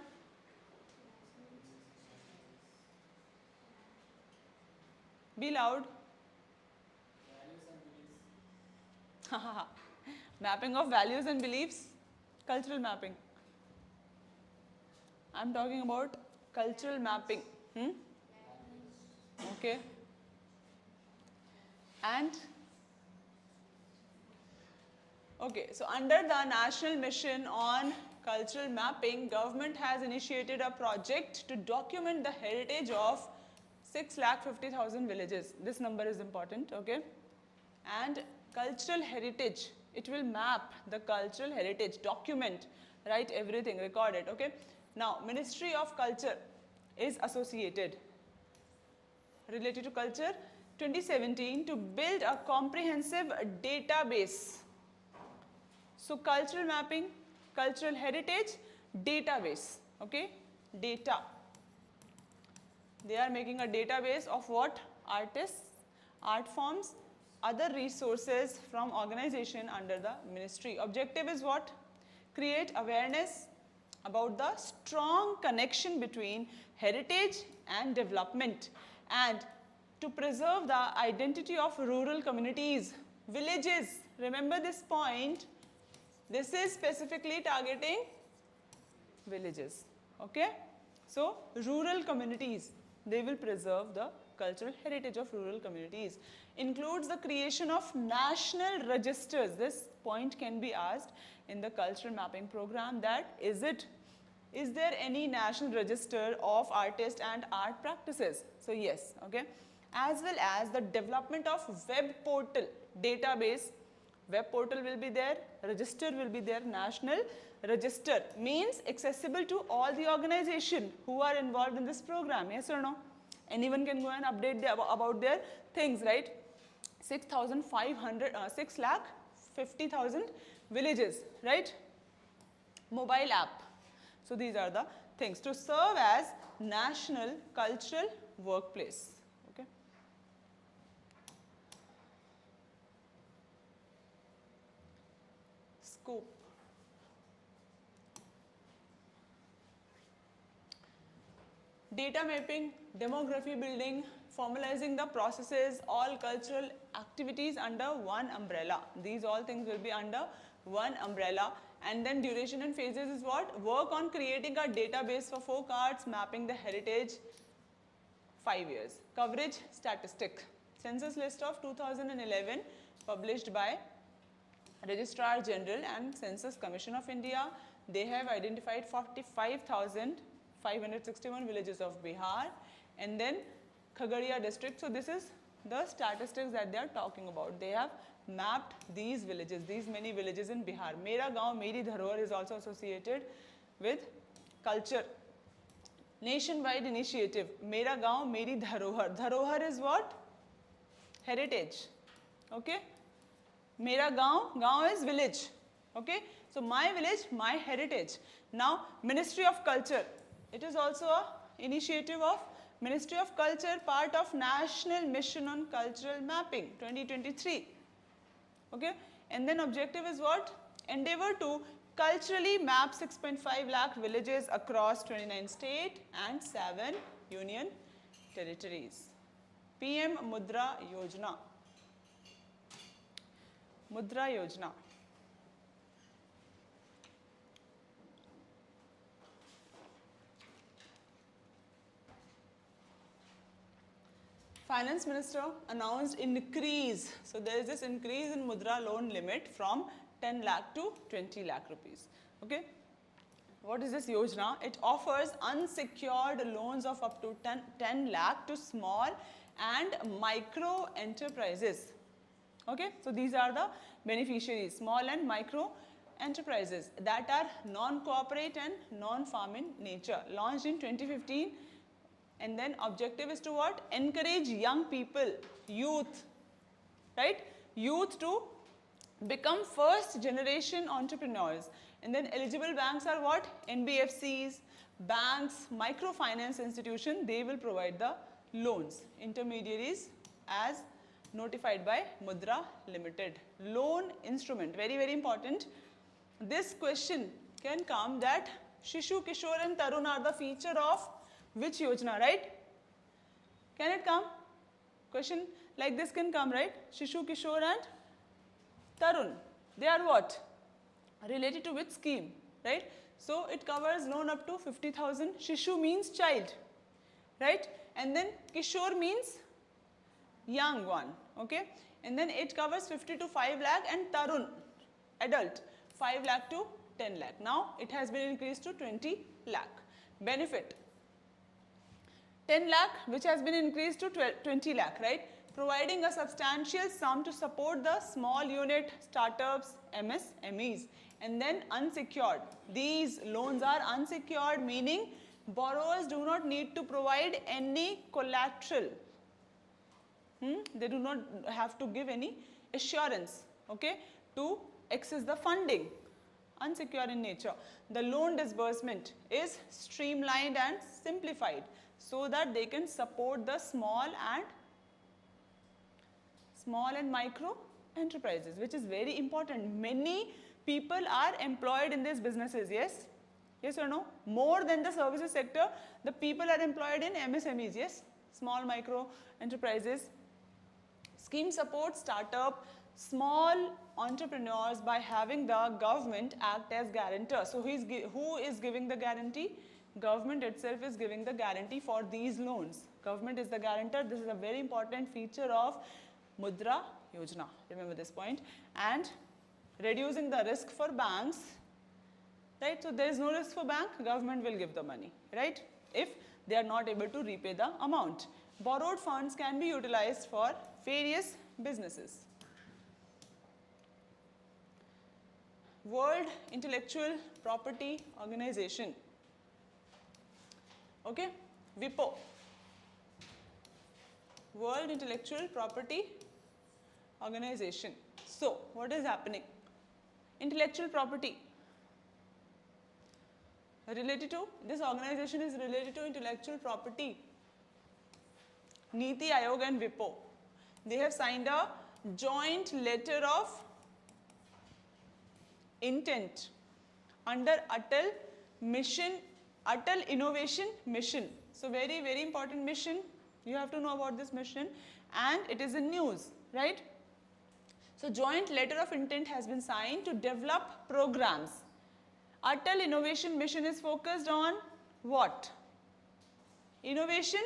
Be loud. Mapping of values and beliefs, cultural mapping. I'm talking about cultural mapping. Okay. And okay, so under the National Mission on Cultural Mapping, government has initiated a project to document the heritage of 6,50,000 villages. This number is important, okay? And cultural heritage, it will map the cultural heritage, document, write everything, record it, okay? Now, Ministry of Culture is associated, related to culture, 2017, to build a comprehensive database. So, cultural mapping, cultural heritage, database, okay? Data. They are making a database of what? Artists, art forms, other resources from organization under the ministry. Objective is what? Create awareness about the strong connection between heritage and development, and to preserve the identity of rural communities, villages. Remember this point. This is specifically targeting villages, okay? So, rural communities, they will preserve the cultural heritage of rural communities. Includes the creation of national registers. This point can be asked in the cultural mapping program, that is there any national register of artists and art practices? So yes, okay. As well as the development of web portal, database, web portal will be there, register will be there, national register means accessible to all the organization who are involved in this program, yes or no? Anyone can go and update about their things, right? 6,50,000 villages, right? Mobile app. So these are the things to serve as national cultural workplace, okay? Scope. Data mapping, demography building, formalizing the processes, all cultural activities under one umbrella. These all things will be under one umbrella. And then duration and phases is what? Work on creating a database for folk arts, mapping the heritage, 5 years. Coverage, statistic. Census list of 2011 published by Registrar General and Census Commission of India. They have identified 45,561 villages of Bihar, and then Khagaria district. So this is the statistics that they are talking about. They have mapped these villages, these many villages in Bihar. Mera Gaon, Meri Dharohar is also associated with culture. Nationwide initiative, Mera Gaon, Meri Dharohar. Dharohar is what? Heritage, okay? Mera Gaon, Gaon is village, okay? So my village, my heritage. Now, Ministry of Culture. It is also an initiative of Ministry of Culture, part of National Mission on Cultural Mapping, 2023. Okay, and then objective is what? Endeavor to culturally map 6.5 lakh villages across 29 states and 7 union territories. PM Mudra Yojana. Mudra Yojana. Finance Minister announced increase. So there is this increase in Mudra loan limit from 10 lakh to 20 lakh rupees. Okay. What is this Yojana? It offers unsecured loans of up to 10 lakh to small and micro enterprises. Okay. So these are the beneficiaries, small and micro enterprises that are non-corporate and non-farm in nature. Launched in 2015. And then objective is to what? Encourage young people, youth, right? Youth to become first generation entrepreneurs. And then eligible banks are what? NBFCs, banks, microfinance institution, they will provide the loans. Intermediaries as notified by Mudra Limited. Loan instrument, very, very important. This question can come that Shishu, Kishore and Tarun are the feature of which Yojana, right? Can it come? Question like this can come, right? Shishu, Kishore and Tarun. They are what? Related to which scheme, right? So it covers loan up to 50,000. Shishu means child, right? And then Kishore means young one, okay? And then it covers 50 to 5 lakh and Tarun, adult, 5 lakh to 10 lakh. Now it has been increased to 20 lakh. Benefit, 10 lakh which has been increased to 20 lakh, right? Providing a substantial sum to support the small unit, startups, MSMEs. And then unsecured. These loans are unsecured, meaning borrowers do not need to provide any collateral. They do not have to give any assurance, okay, to access the funding. Unsecured in nature. The loan disbursement is streamlined and simplified so that they can support the small and micro enterprises, which is very important. Many people are employed in these businesses, yes? Yes or no? More than the services sector, the people are employed in MSMEs, yes? Small micro enterprises. Scheme supports startup, small entrepreneurs by having the government act as guarantor. So who is giving the guarantee? Government itself is giving the guarantee for these loans. Government is the guarantor. This is a very important feature of Mudra Yojana. Remember this point. And reducing the risk for banks, right? So there is no risk for bank, government will give the money, right? If they are not able to repay the amount. Borrowed funds can be utilized for various businesses. World Intellectual Property Organization, okay, WIPO, World Intellectual Property Organization. So what is happening? Intellectual property related to, this organization is related to intellectual property. Niti Aayog and WIPO, they have signed a joint letter of intent under Atal Mission, Atal Innovation Mission. So very, very important mission. You have to know about this mission and it is in news, right? So joint letter of intent has been signed to develop programs. Atal Innovation Mission is focused on what? Innovation,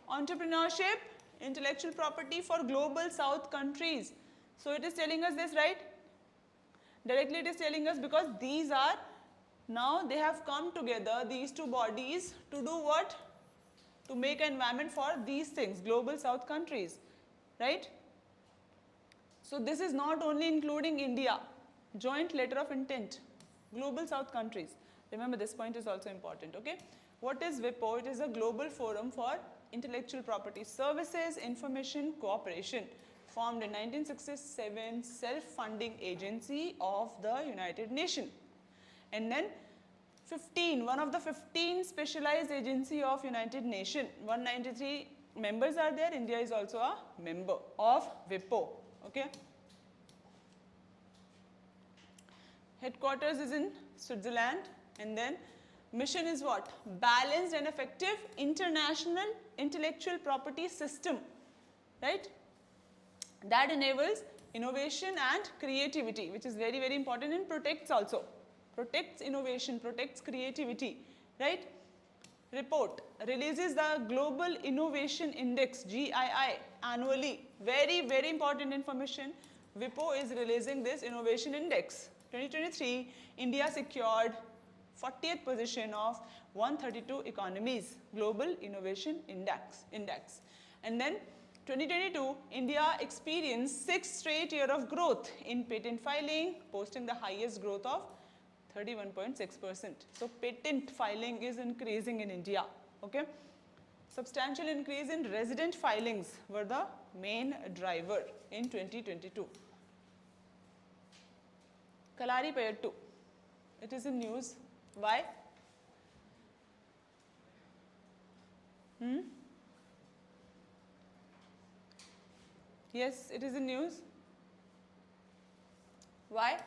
entrepreneurship, intellectual property for global south countries. So it is telling us this, right? Directly it is telling us because these are, now they have come together, these two bodies, to do what? To make an environment for these things, global south countries, right? So this is not only including India, joint letter of intent, global south countries. Remember this point is also important, okay? What is WIPO? It is a global forum for intellectual property services, information, cooperation, formed in 1967, self-funding agency of the United Nations. And then 15, one of the 15 specialized agency of United Nations, 193 members are there. India is also a member of WIPO, okay? Headquarters is in Switzerland, and then mission is what? Balanced and effective international intellectual property system, right? That enables innovation and creativity, which is very, very important, and protects also. Protects innovation, protects creativity, right? Report releases the Global Innovation Index, GII, annually. Very, very important information. WIPO is releasing this innovation index. 2023, India secured 40th position of 132 economies, Global Innovation Index. And then 2022, India experienced 6th straight year of growth in patent filing, posting the highest growth of 31.6%. So patent filing is increasing in India, okay? Substantial increase in resident filings were the main driver in 2022. Kalaripayattu. It is in news. Why? Yes, it is in news. Why?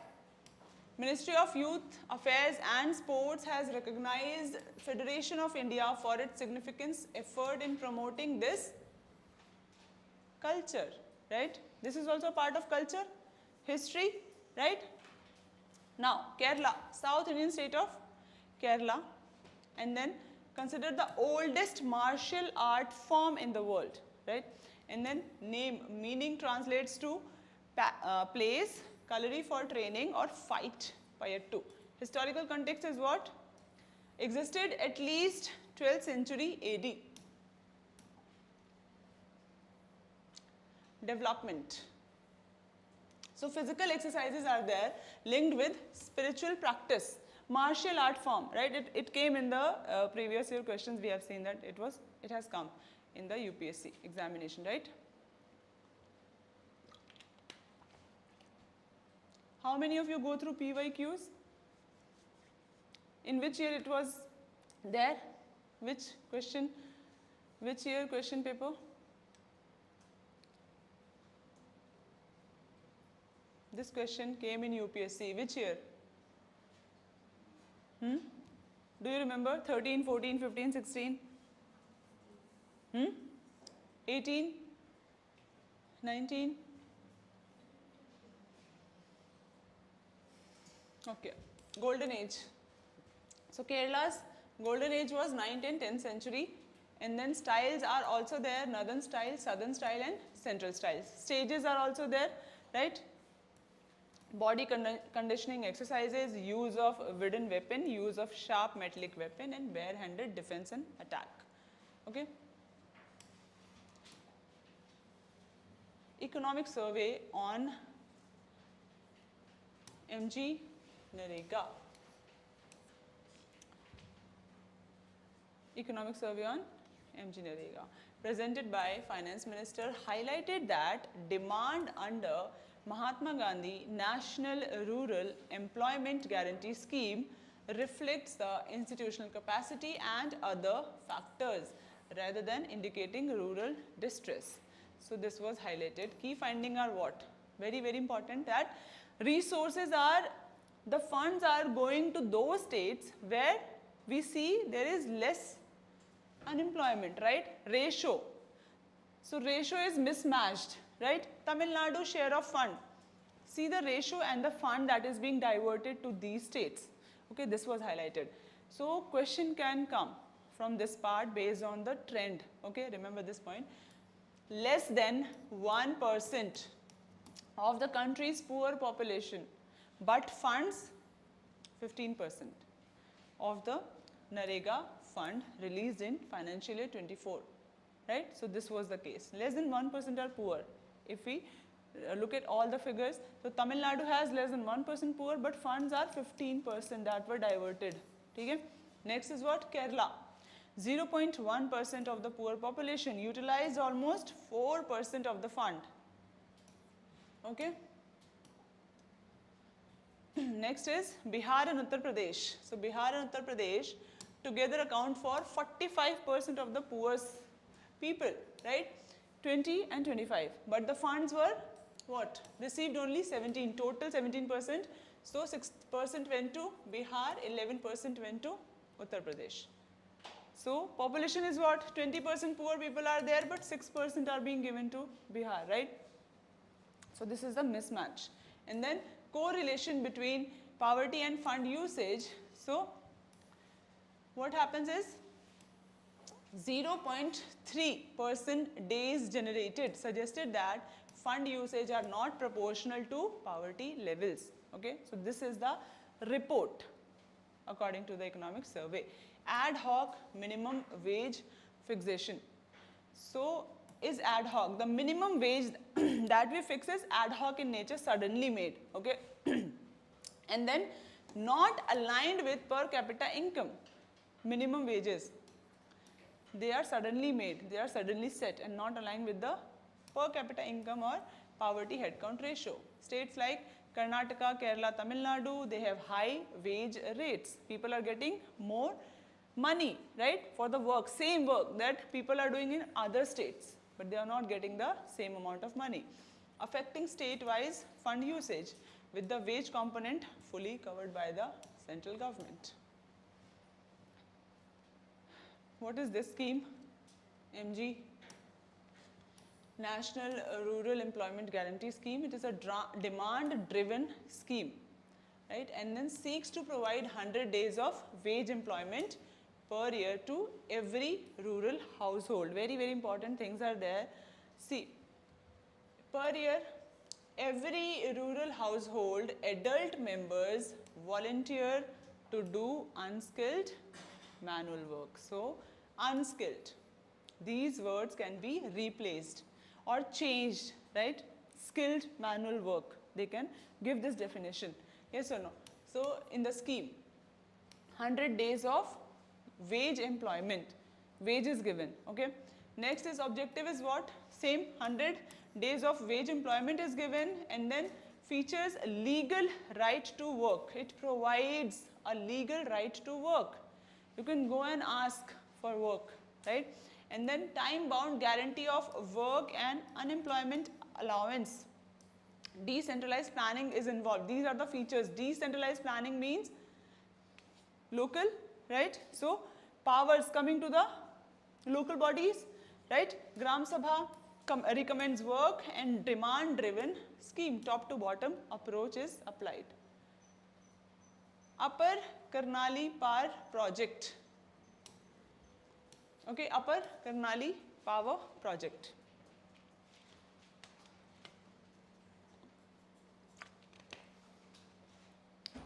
Ministry of Youth Affairs and Sports has recognized Federation of India for its significant effort in promoting this culture, right? This is also part of culture, history, right? Now, Kerala, South Indian state of Kerala, and then consider the oldest martial art form in the world, right? And then name, meaning translates to place, Kalari for training, or fight, Payattu. Historical context is what? Existed at least 12th century AD. Development. So physical exercises are there linked with spiritual practice. Martial art form, right? It came in the previous year questions. We have seen that it has come in the UPSC examination, right? How many of you go through PYQs? In which year it was there? Which question? Which year question paper? This question came in UPSC. Which year? Do you remember? 13, 14, 15, 16? 18? 19? Okay. Golden Age. So Kerala's golden age was 9th and 10th century. And then styles are also there. Northern style, southern style, and central styles. Stages are also there, right? Body conditioning exercises, use of wooden weapon, use of sharp metallic weapon, and bare-handed defense and attack. Okay. Economic survey on MGNREGA. Economic survey on MGNREGA, presented by Finance Minister, highlighted that demand under Mahatma Gandhi National Rural Employment Guarantee Scheme reflects the institutional capacity and other factors rather than indicating rural distress. So this was highlighted. Key finding are what? Very, very important, that resources are, the funds are going to those states where we see there is less unemployment, right? Ratio. So ratio is mismatched, right? Tamil Nadu share of fund. See the ratio and the fund that is being diverted to these states. Okay, this was highlighted. So question can come from this part based on the trend. Okay, remember this point. Less than 1% of the country's poor population, but funds 15% of the NREGA fund released in financial year 24, right? So this was the case. Less than 1% are poor. If we look at all the figures, so Tamil Nadu has less than 1% poor, but funds are 15% that were diverted. Okay? Next is what? Kerala. 0.1% of the poor population utilized almost 4% of the fund. Okay? Next is Bihar and Uttar Pradesh. So Bihar and Uttar Pradesh together account for 45% of the poorest people, right? 20 and 25. But the funds were what? Received only 17, total 17%. So 6% went to Bihar, 11% went to Uttar Pradesh. So population is what? 20% poor people are there, but 6% are being given to Bihar, right? So this is the mismatch. And then correlation between poverty and fund usage. So what happens is 0.3% days generated suggested that fund usage are not proportional to poverty levels. Okay, so this is the report according to the economic survey. Ad hoc minimum wage fixation. So is ad hoc. The minimum wage that we fix is ad hoc in nature, suddenly made. Okay, and then not aligned with per capita income. Minimum wages, they are suddenly made, they are suddenly set and not aligned with the per capita income or poverty headcount ratio. States like Karnataka, Kerala, Tamil Nadu, they have high wage rates. People are getting more money, right, for the work, same work that people are doing in other states, but they are not getting the same amount of money. Affecting state-wise fund usage with the wage component fully covered by the central government. What is this scheme? MG, National Rural Employment Guarantee Scheme. It is a demand-driven scheme, right, and then seeks to provide 100 days of wage employment per year to every rural household. Very, very important things are there. See, per year, every rural household, adult members volunteer to do unskilled manual work. So, unskilled. These words can be replaced or changed, right? Skilled manual work. They can give this definition. Yes or no? So, in the scheme, 100 days of wage employment, wage is given, okay. Next is objective is what? Same, 100 days of wage employment is given, and then features a legal right to work. It provides a legal right to work. You can go and ask for work, right? And then time-bound guarantee of work and unemployment allowance. Decentralized planning is involved. These are the features. Decentralized planning means local, right? So, powers coming to the local bodies, right? Gram Sabha recommends work and demand-driven scheme. Top to bottom approach is applied. Upper Karnali Power Project. Okay, Upper Karnali Power Project.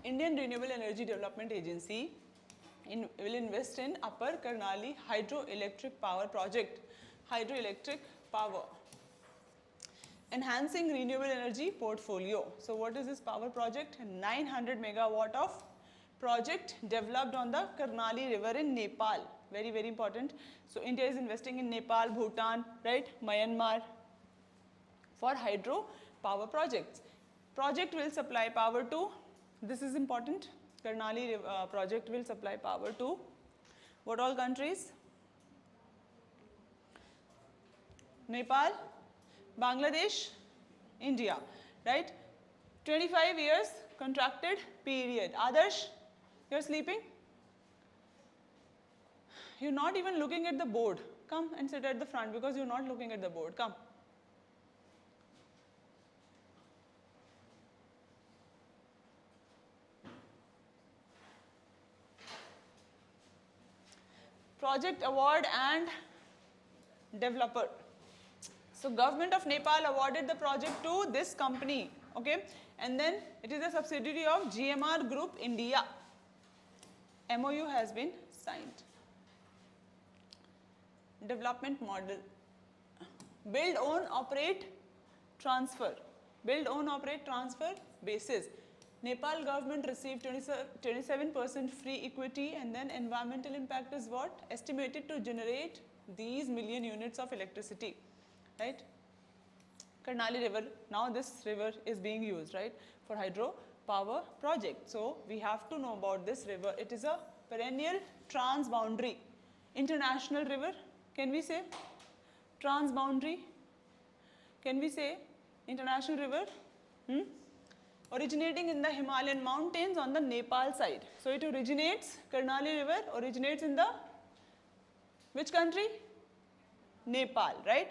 Indian Renewable Energy Development Agency will invest in Upper Karnali Hydroelectric Power Project. Hydroelectric power. Enhancing renewable energy portfolio. So what is this power project? 900 megawatt of project developed on the Karnali river in Nepal. Very, very important. So India is investing in Nepal, Bhutan, right, Myanmar for hydro power projects. Project will supply power to, this is important, Karnali project will supply power to what all countries? Nepal, Bangladesh, India, right? 25 years contracted period. Adarsh, you're sleeping? You're not even looking at the board. Come and sit at the front because you're not looking at the board. Come. Project award and developer. So government of Nepal awarded the project to this company, okay, and then it is a subsidiary of GMR Group India. MOU has been signed. Development model. Build, own, operate, transfer. Build, own, operate, transfer basis. Nepal government received 27% free equity, and then environmental impact is what? Estimated to generate these million units of electricity, right? Karnali river, now this river is being used, right, for hydro power project. So we have to know about this river. It is a perennial transboundary international river. Can we say transboundary? Can we say international river? Originating in the Himalayan mountains on the Nepal side. So it originates, Karnali river originates in the, which country? Nepal, right?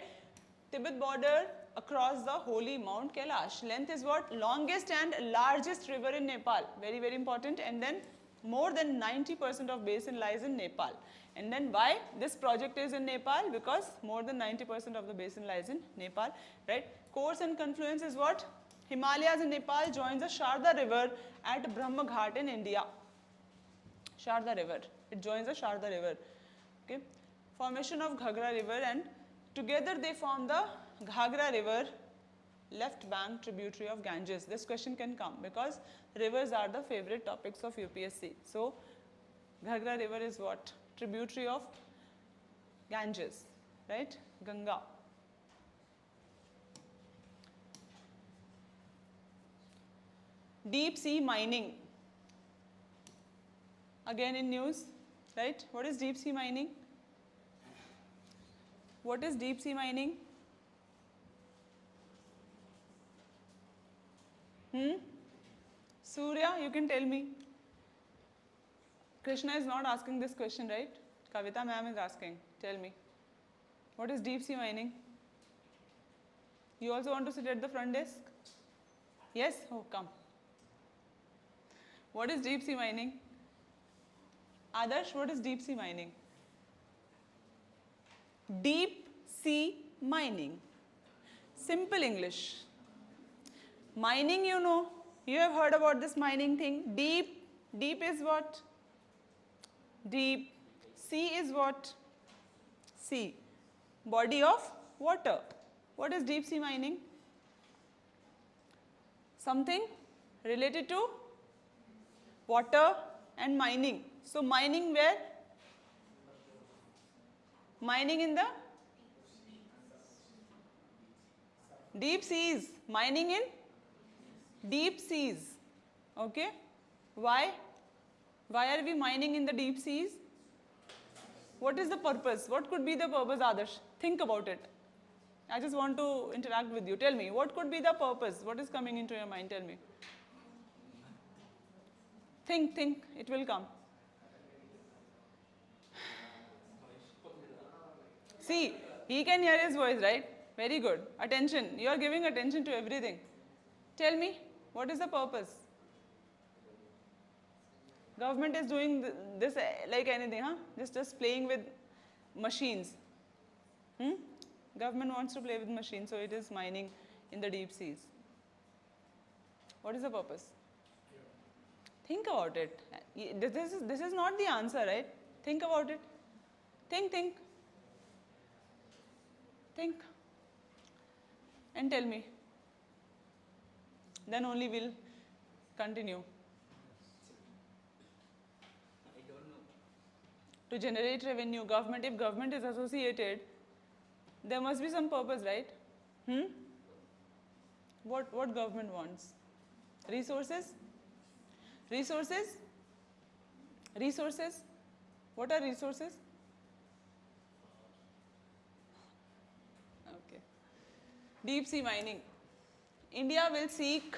Tibet border across the holy Mount Kailash. Length is what? Longest and largest river in Nepal. Very, very important. And then more than 90% of basin lies in Nepal. And then why this project is in Nepal? Because more than 90% of the basin lies in Nepal, right? Course and confluence is what? Himalayas in Nepal joins the Sharda river at Brahma Ghat in India. Sharda river. It joins the Sharda river. Okay. Formation of Ghagra river, and together they form the Ghagra river, left bank tributary of Ganges. This question can come because rivers are the favorite topics of UPSC. So Ghagra river is what? Tributary of Ganges, right? Ganga. Deep sea mining. Again in news, right? What is deep sea mining? What is deep sea mining? Surya, you can tell me. Krishna is not asking this question, right? Kavita ma'am is asking. Tell me. What is deep sea mining? You also want to sit at the front desk? Yes? Oh, come. What is deep sea mining? Adarsh, what is deep sea mining? Deep sea mining. Simple English. Mining, you know. You have heard about this mining thing. Deep. Deep is what? Deep. Sea is what? Sea. Body of water. What is deep sea mining? Something related to water and mining. So mining where? Mining in the deep seas. Mining in deep seas. Okay? Why? Why are we mining in the deep seas? What is the purpose? What could be the purpose, Adarsh? Think about it. I just want to interact with you. Tell me, what could be the purpose? What is coming into your mind? Tell me. Think. It will come. See, he can hear his voice, right? Very good. Attention. You are giving attention to everything. Tell me, what is the purpose? Government is doing this like anything, huh? Just playing with machines. Government wants to play with machines, so it is mining in the deep seas. What is the purpose? Think about it. This is not the answer, right? Think about it. Think. And tell me. Then only we'll continue. I don't know. To generate revenue, government, if government is associated, there must be some purpose, right? What government wants? Resources? Resources? Resources? What are resources? Okay. Deep sea mining. India will seek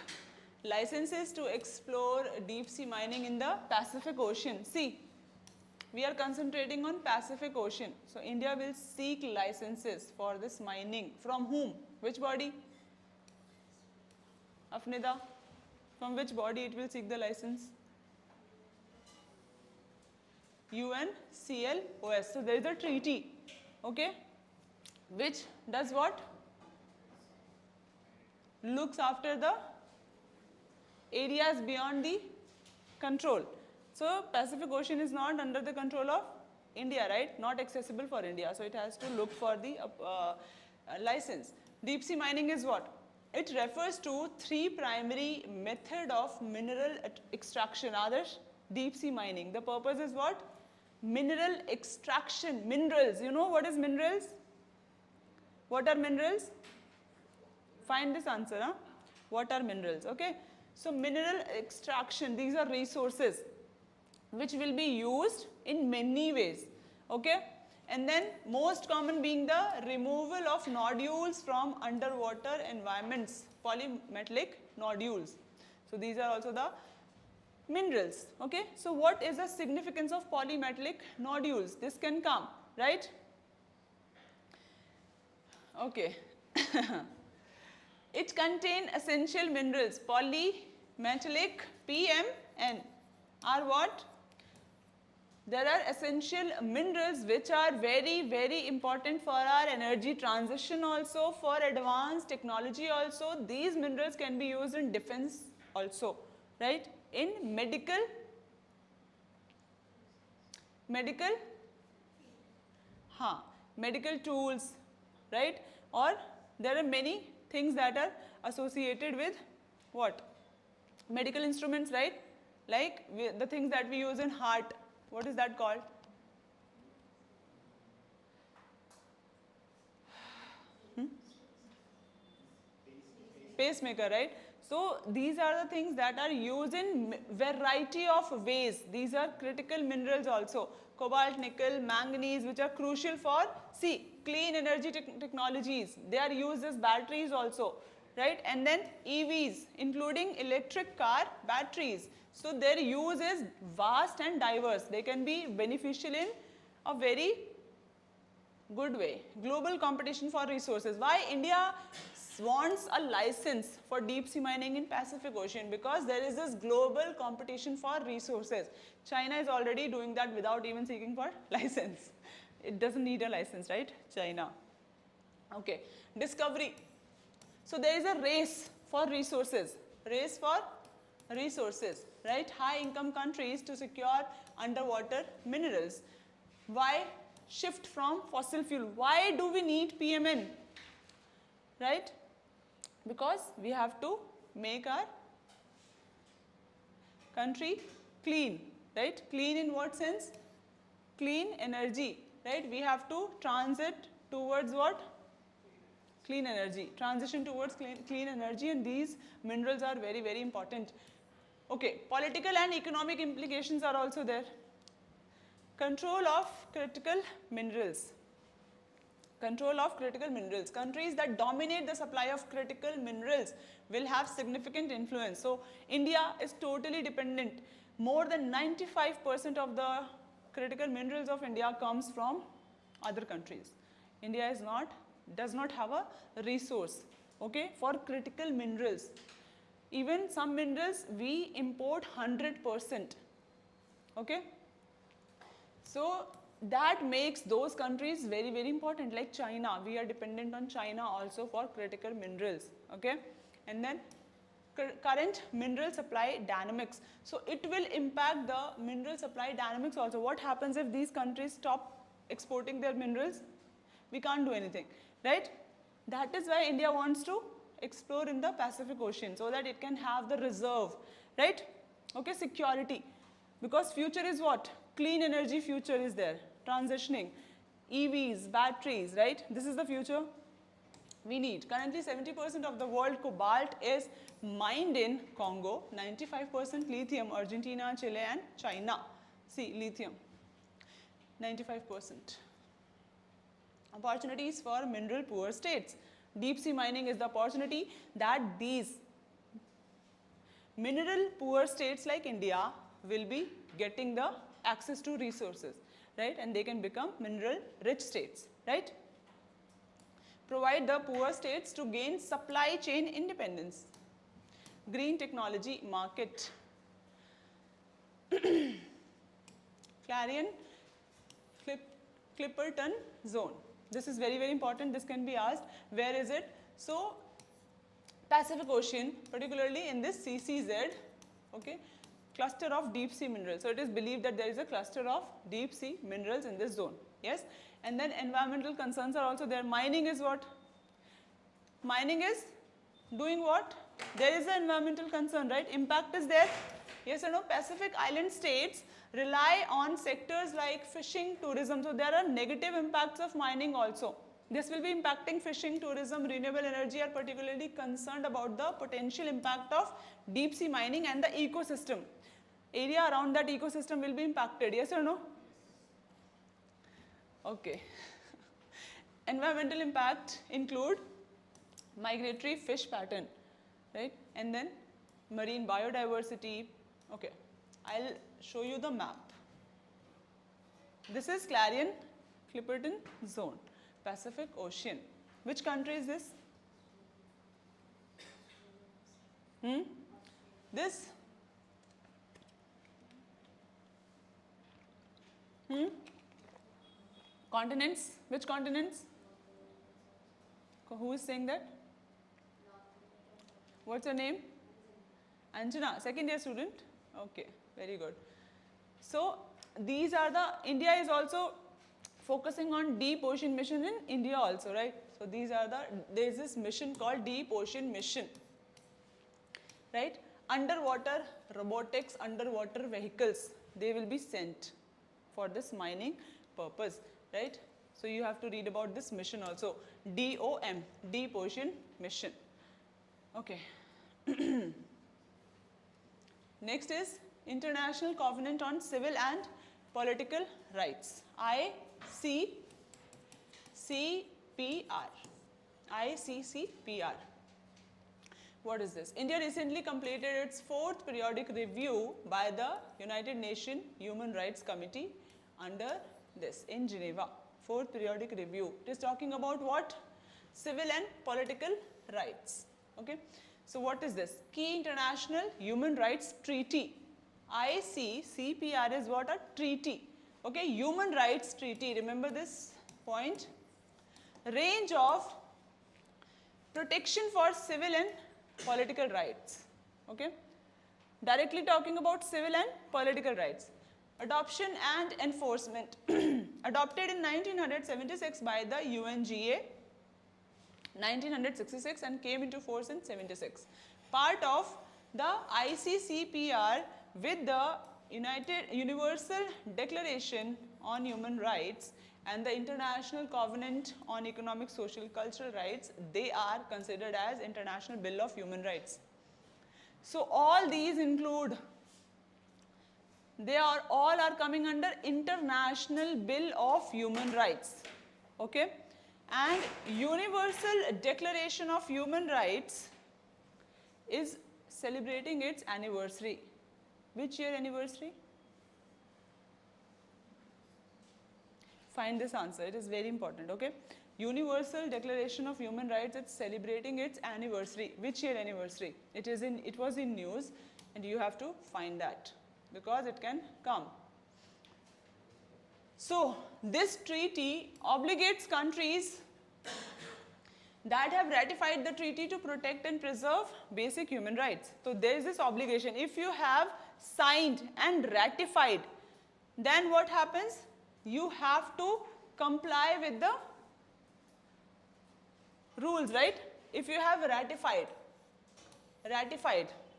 licenses to explore deep sea mining in the Pacific Ocean. See, we are concentrating on Pacific Ocean. So India will seek licenses for this mining. From whom? Which body? Afnida? From which body it will seek the license? UNCLOS. So there is a treaty, okay, which does what? Looks after the areas beyond the control. So Pacific Ocean is not under the control of India, right? Not accessible for India. So it has to look for the license. Deep sea mining is what? It refers to three primary method of mineral extraction. Others, deep sea mining. The purpose is what? Mineral extraction. Minerals. You know what is minerals? What are minerals? Find this answer. Huh? What are minerals? Okay. So mineral extraction. These are resources which will be used in many ways. Okay. And then most common being the removal of nodules from underwater environments, polymetallic nodules. So these are also the minerals. Okay. So what is the significance of polymetallic nodules? This can come, right? Okay. It contains essential minerals. Polymetallic PMN are what? There are essential minerals which are very, very important for our energy transition also, for advanced technology also. These minerals can be used in defense also, right? In medical tools, right? Or there are many things that are associated with what? Medical instruments, right? Like the things that we use in heart. What is that called? Pacemaker, right? So these are the things that are used in variety of ways. These are critical minerals also. Cobalt, nickel, manganese, which are crucial for, see, clean energy technologies. They are used as batteries also, right? And then EVs, including electric car batteries. So their use is vast and diverse. They can be beneficial in a very good way. Global competition for resources. Why India wants a license for deep sea mining in Pacific Ocean? Because there is this global competition for resources. China is already doing that without even seeking for license. It doesn't need a license, right? China. Okay. Discovery. So there is a race for resources. Race for resources, right? High income countries to secure underwater minerals. Why shift from fossil fuel? Why do we need PMN? Right? Because we have to make our country clean, right? Clean in what sense? Clean energy, right? We have to transit towards what? Clean energy. Transition towards clean energy, and these minerals are very, very important. Okay, political and economic implications are also there. Control of critical minerals. Control of critical minerals. Countries that dominate the supply of critical minerals will have significant influence. So India is totally dependent. More than 95% of the critical minerals of India comes from other countries. India does not have a resource, okay, for critical minerals. Even some minerals we import 100%, okay. So that makes those countries very, very important. Like China, we are dependent on China also for critical minerals, okay. And then current mineral supply dynamics. So it will impact the mineral supply dynamics also. What happens if these countries stop exporting their minerals? We can't do anything, right? That is why India wants to explore in the Pacific Ocean, so that it can have the reserve, right? Okay, security. Because future is what? Clean energy future is there. Transitioning. EVs, batteries, right? This is the future we need. Currently 70% of the world cobalt is mined in Congo, 95% lithium, Argentina, Chile and China. See, lithium, 95%. Opportunities for mineral poor states. Deep sea mining is the opportunity that these mineral poor states like India will be getting the access to resources, right? And they can become mineral rich states, right? Provide the poor states to gain supply chain independence. Green technology market. Clarion Clipperton zone. This is very, very important. This can be asked. Where is it? So Pacific Ocean, particularly in this CCZ, okay, cluster of deep sea minerals. So it is believed that there is a cluster of deep sea minerals in this zone. Yes. And then environmental concerns are also there. Mining is what? Mining is doing what? There is an environmental concern, right? Impact is there. Yes or no? Pacific Island states rely on sectors like fishing, tourism. So there are negative impacts of mining also. This will be impacting fishing, tourism, renewable energy are particularly concerned about the potential impact of deep sea mining and the ecosystem. Area around that ecosystem will be impacted. Yes or no? Okay. Environmental impact include migratory fish pattern, right? And then marine biodiversity. Okay, I'll show you the map. This is Clarion Clipperton zone, Pacific Ocean. Which country is this? This? Continents? Which continents? Who is saying that? What's your name? Anjana, second year student? Okay, very good. So these are the, India is also focusing on deep ocean mission in India also, right? So these are the, there is this mission called Deep Ocean Mission, right? Underwater robotics, underwater vehicles, they will be sent for this mining purpose, right? So you have to read about this mission also. DOM, Deep Ocean Mission. Okay. Next is International Covenant on Civil and Political Rights, ICCPR. ICCPR. What is this? India recently completed its 4th periodic review by the United Nations Human Rights Committee under this in Geneva. 4th periodic review. It is talking about what? Civil and political rights. Okay. So what is this? Key International Human Rights Treaty. ICCPR is what? A treaty. Okay. Human Rights Treaty. Remember this point? Range of protection for civil and political rights. Okay. Directly talking about civil and political rights. Adoption and enforcement. Adopted in 1976 by the UNGA, 1966, and came into force in 76. Part of the ICCPR with the Universal Declaration on Human Rights and the International Covenant on Economic, Social, Cultural Rights, they are considered as International Bill of Human Rights. So all these include, they are all are coming under International Bill of Human Rights. Okay? And Universal Declaration of Human Rights is celebrating its anniversary. Which year anniversary? Find this answer. It is very important. Okay? Universal Declaration of Human Rights, it's celebrating its anniversary. Which year anniversary? It was in news, and you have to find that because it can come. So this treaty obligates countries that have ratified the treaty to protect and preserve basic human rights. So there is this obligation. If you have signed and ratified, then what happens? You have to comply with the rules, right? If you have ratified,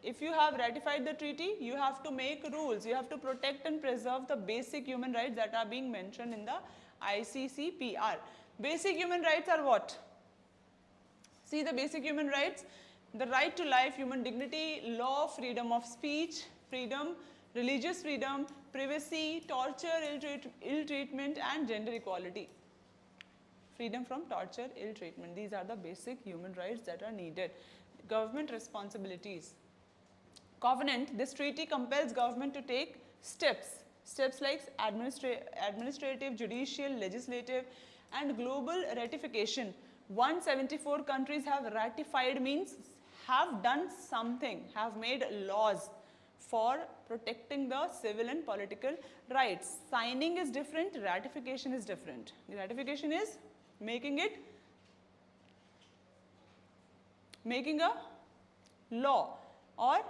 if you have ratified the treaty, you have to make rules. You have to protect and preserve the basic human rights that are being mentioned in the ICCPR. Basic human rights are what? See the basic human rights. The right to life, human dignity, law, freedom of speech, freedom, religious freedom, privacy, torture, ill treatment, and gender equality. Freedom from torture, ill treatment. These are the basic human rights that are needed. Government responsibilities. Covenant, this treaty compels government to take steps like administrative, judicial, legislative, and global ratification. 174 countries have ratified, means have done something, have made laws for protecting the civil and political rights. Signing is different, ratification is different. Ratification is making a law or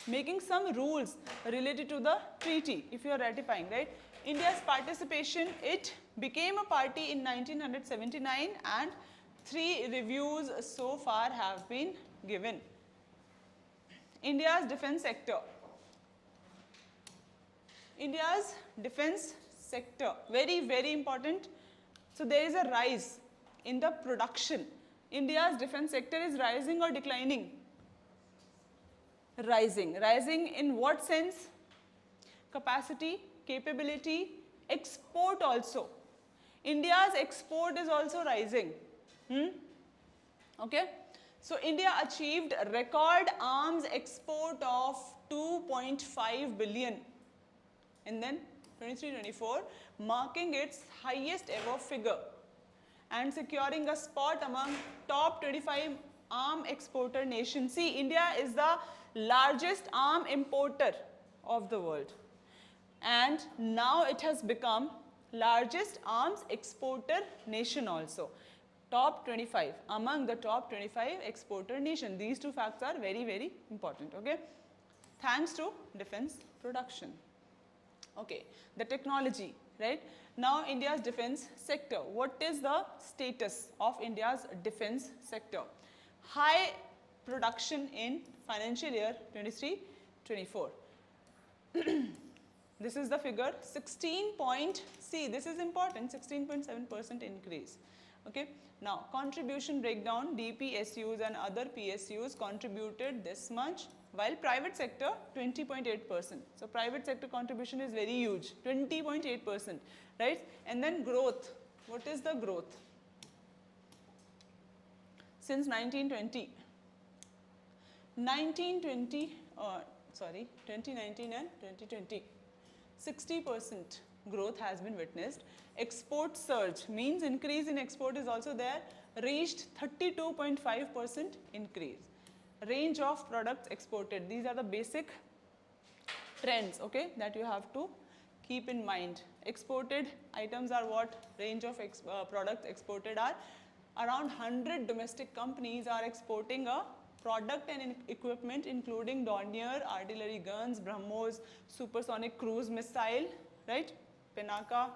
making some rules related to the treaty if you are ratifying, right? India's participation, it became a party in 1979 and 3 reviews so far have been given. India's defense sector. India's defense sector, very, very important. So there is a rise in the production. India's defense sector is rising or declining? Rising. Rising in what sense? Capacity, capability, export also. India's export is also rising. Okay. So India achieved record arms export of 2.5 billion and then 23-24, marking its highest ever figure and securing a spot among top 25 arm exporter nations. See, India is the largest arm importer of the world, and now it has become largest arms exporter nation also. Top 25, among the top 25 exporter nation. These 2 facts are very, very important, okay? Thanks to defense production. Okay, the technology, right? Now India's defense sector. What is the status of India's defense sector? High production in financial year 23-24. This is the figure, 16 point, see this is important, 16.7% increase. Okay. Now, contribution breakdown, DPSUs and other PSUs contributed this much, while private sector 20.8%. So, private sector contribution is very huge, 20.8%, right? And then growth. What is the growth? Since 1920. 2019 and 2020, 60% growth has been witnessed. Export surge means increase in export is also there, reached 32.5% increase. Range of products exported. These are the basic trends, okay, that you have to keep in mind. Exported items are what? Range of products exported are around 100 domestic companies are exporting a product and equipment including Dornier, artillery guns, BrahMos, supersonic cruise missile, right, Pinaka,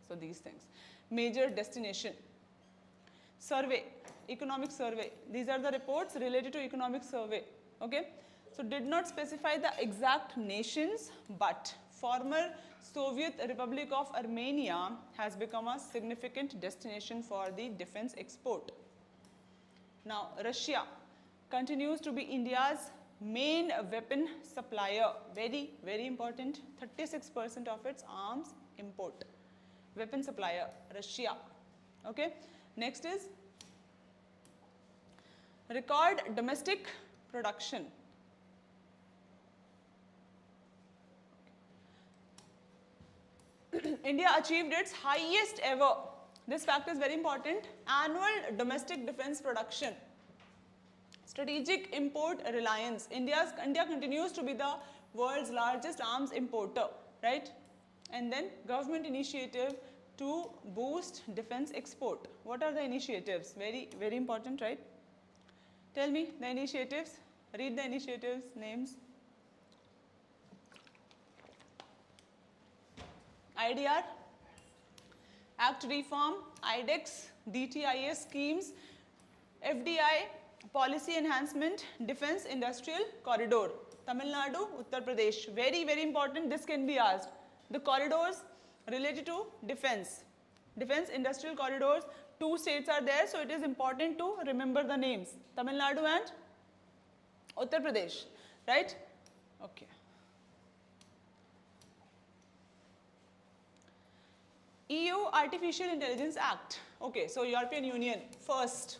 so these things. Major destination. Survey, economic survey. These are the reports related to economic survey, okay. So, did not specify the exact nations, but former Soviet Republic of Armenia has become a significant destination for the defense export. Now, Russia continues to be India's main weapon supplier, very, very important, 36% of its arms import. Weapon supplier, Russia, okay. Next is record domestic production. India achieved its highest ever, this fact is very important, annual domestic defense production. Strategic import reliance. India continues to be the world's largest arms importer, right? And then government initiative to boost defense export. What are the initiatives? Very, very important, right? Tell me the initiatives. Read the initiatives names. IDR, Act Reform, IDEX, DTIS schemes, FDI, Policy Enhancement, Defense Industrial Corridor, Tamil Nadu, Uttar Pradesh. Very, very important, this can be asked. The corridors related to defense. Defense industrial corridors, 2 states are there, so it is important to remember the names. Tamil Nadu and Uttar Pradesh, right? Okay. EU Artificial Intelligence Act. Okay, so European Union, first.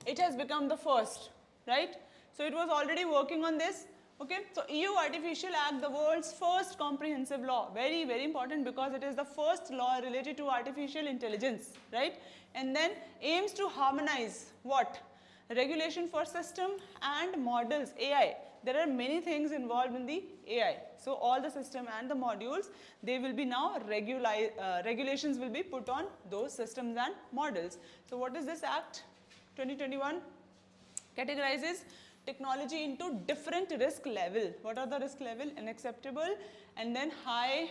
It has become the first, right? So it was already working on this. Okay, so EU Artificial Act, the world's first comprehensive law, very, very important because it is the first law related to artificial intelligence, right? And then aims to harmonize what? Regulation for system and models, AI. There are many things involved in the AI. So all the system and the modules, they will be now regulations will be put on those systems and models. So what is this act? 2021 categorizes technology into different risk level. What are the risk level? Unacceptable, and then high,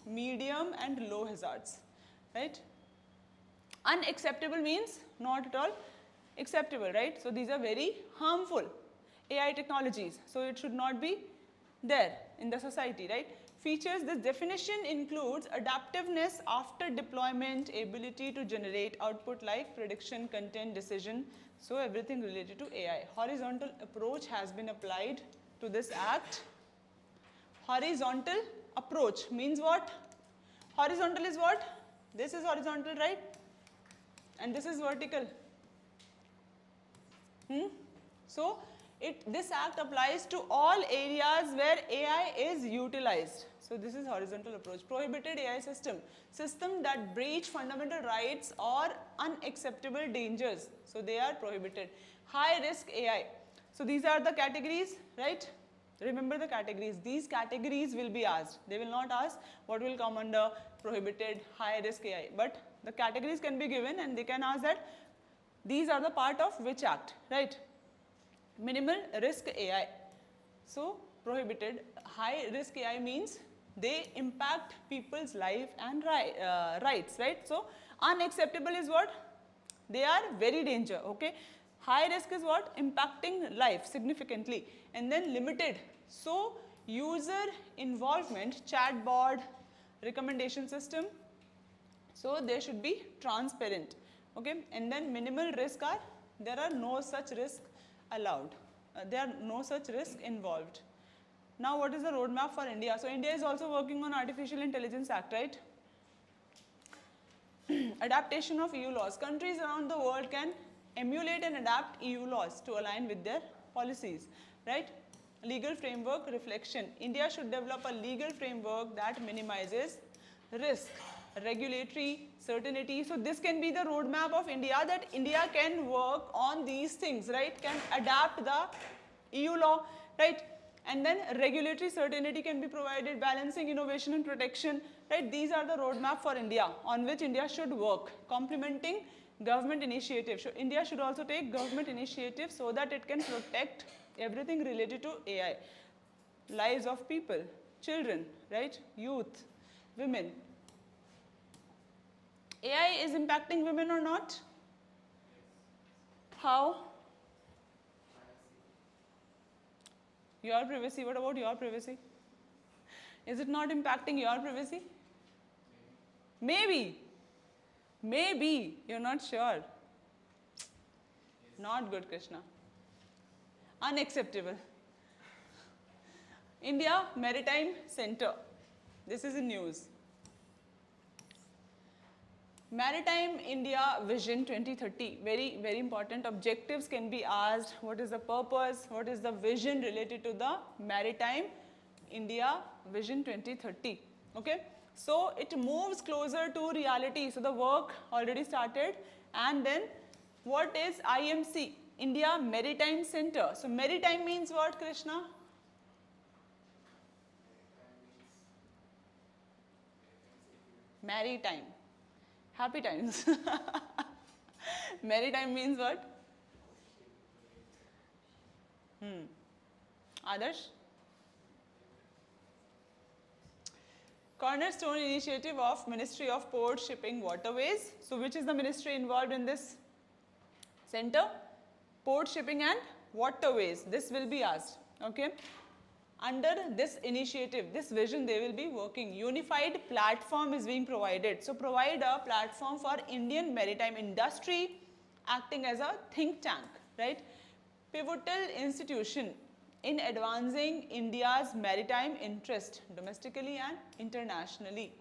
medium and low hazards, right? Unacceptable means not at all acceptable, right? So these are very harmful AI technologies, so it should not be there in the society, right? Features, this definition includes adaptiveness after deployment, ability to generate output like prediction, content, decision, so everything related to AI. Horizontal approach has been applied to this act. Horizontal approach means what? Horizontal is what? This is horizontal, right? And this is vertical. So, this act applies to all areas where AI is utilized. So, this is horizontal approach. Prohibited AI system. System that breach fundamental rights or unacceptable dangers. So, they are prohibited. High risk AI. So, these are the categories, right? Remember the categories. These categories will be asked. They will not ask what will come under prohibited high risk AI. But the categories can be given and they can ask that these are the part of which act, right? Minimal risk AI. So, prohibited. High risk AI means they impact people's life and rights, right? So, unacceptable is what? They are very danger, okay? High risk is what? Impacting life significantly. And then limited. So, user involvement, chatbot, recommendation system, So they should be transparent. Okay, and then minimal risk are, there are no such risk allowed. There are no such risk involved. Now what is the roadmap for India? So India is also working on Artificial Intelligence Act, right? Adaptation of EU laws. Countries around the world can emulate and adapt EU laws to align with their policies, right? Legal framework reflection. India should develop a legal framework that minimizes risk, regulatory certainty. So this can be the roadmap of India, that India can work on these things, right? Can adapt the EU law, right? And then regulatory certainty can be provided, balancing innovation and protection, right? These are the roadmap for India on which India should work, complementing government initiative. So India should also take government initiative so that it can protect everything related to AI, lives of people, children, right? Youth, women. AI is impacting women or not? How? Your privacy, what about your privacy? Is it not impacting your privacy? Maybe. Maybe. You're not sure. Not good, Krishna. Unacceptable. India Maritime Center. This is in news. Maritime India Vision 2030. Very, very important. Objectives can be asked. What is the purpose? What is the vision related to the Maritime India Vision 2030? Okay. So it moves closer to reality. So the work already started. And then what is IMC? India Maritime Center. So maritime means what, Krishna? Maritime. Happy times. Maritime means what? Adarsh? Cornerstone initiative of Ministry of Port, Shipping, Waterways. So which is the ministry involved in this center? Port, Shipping and Waterways. This will be asked. Okay. Under this initiative, this vision, they will be working. Unified platform is being provided. So provide a platform for Indian maritime industry, acting as a think tank, right? Pivotal institution in advancing India's maritime interest domestically and internationally.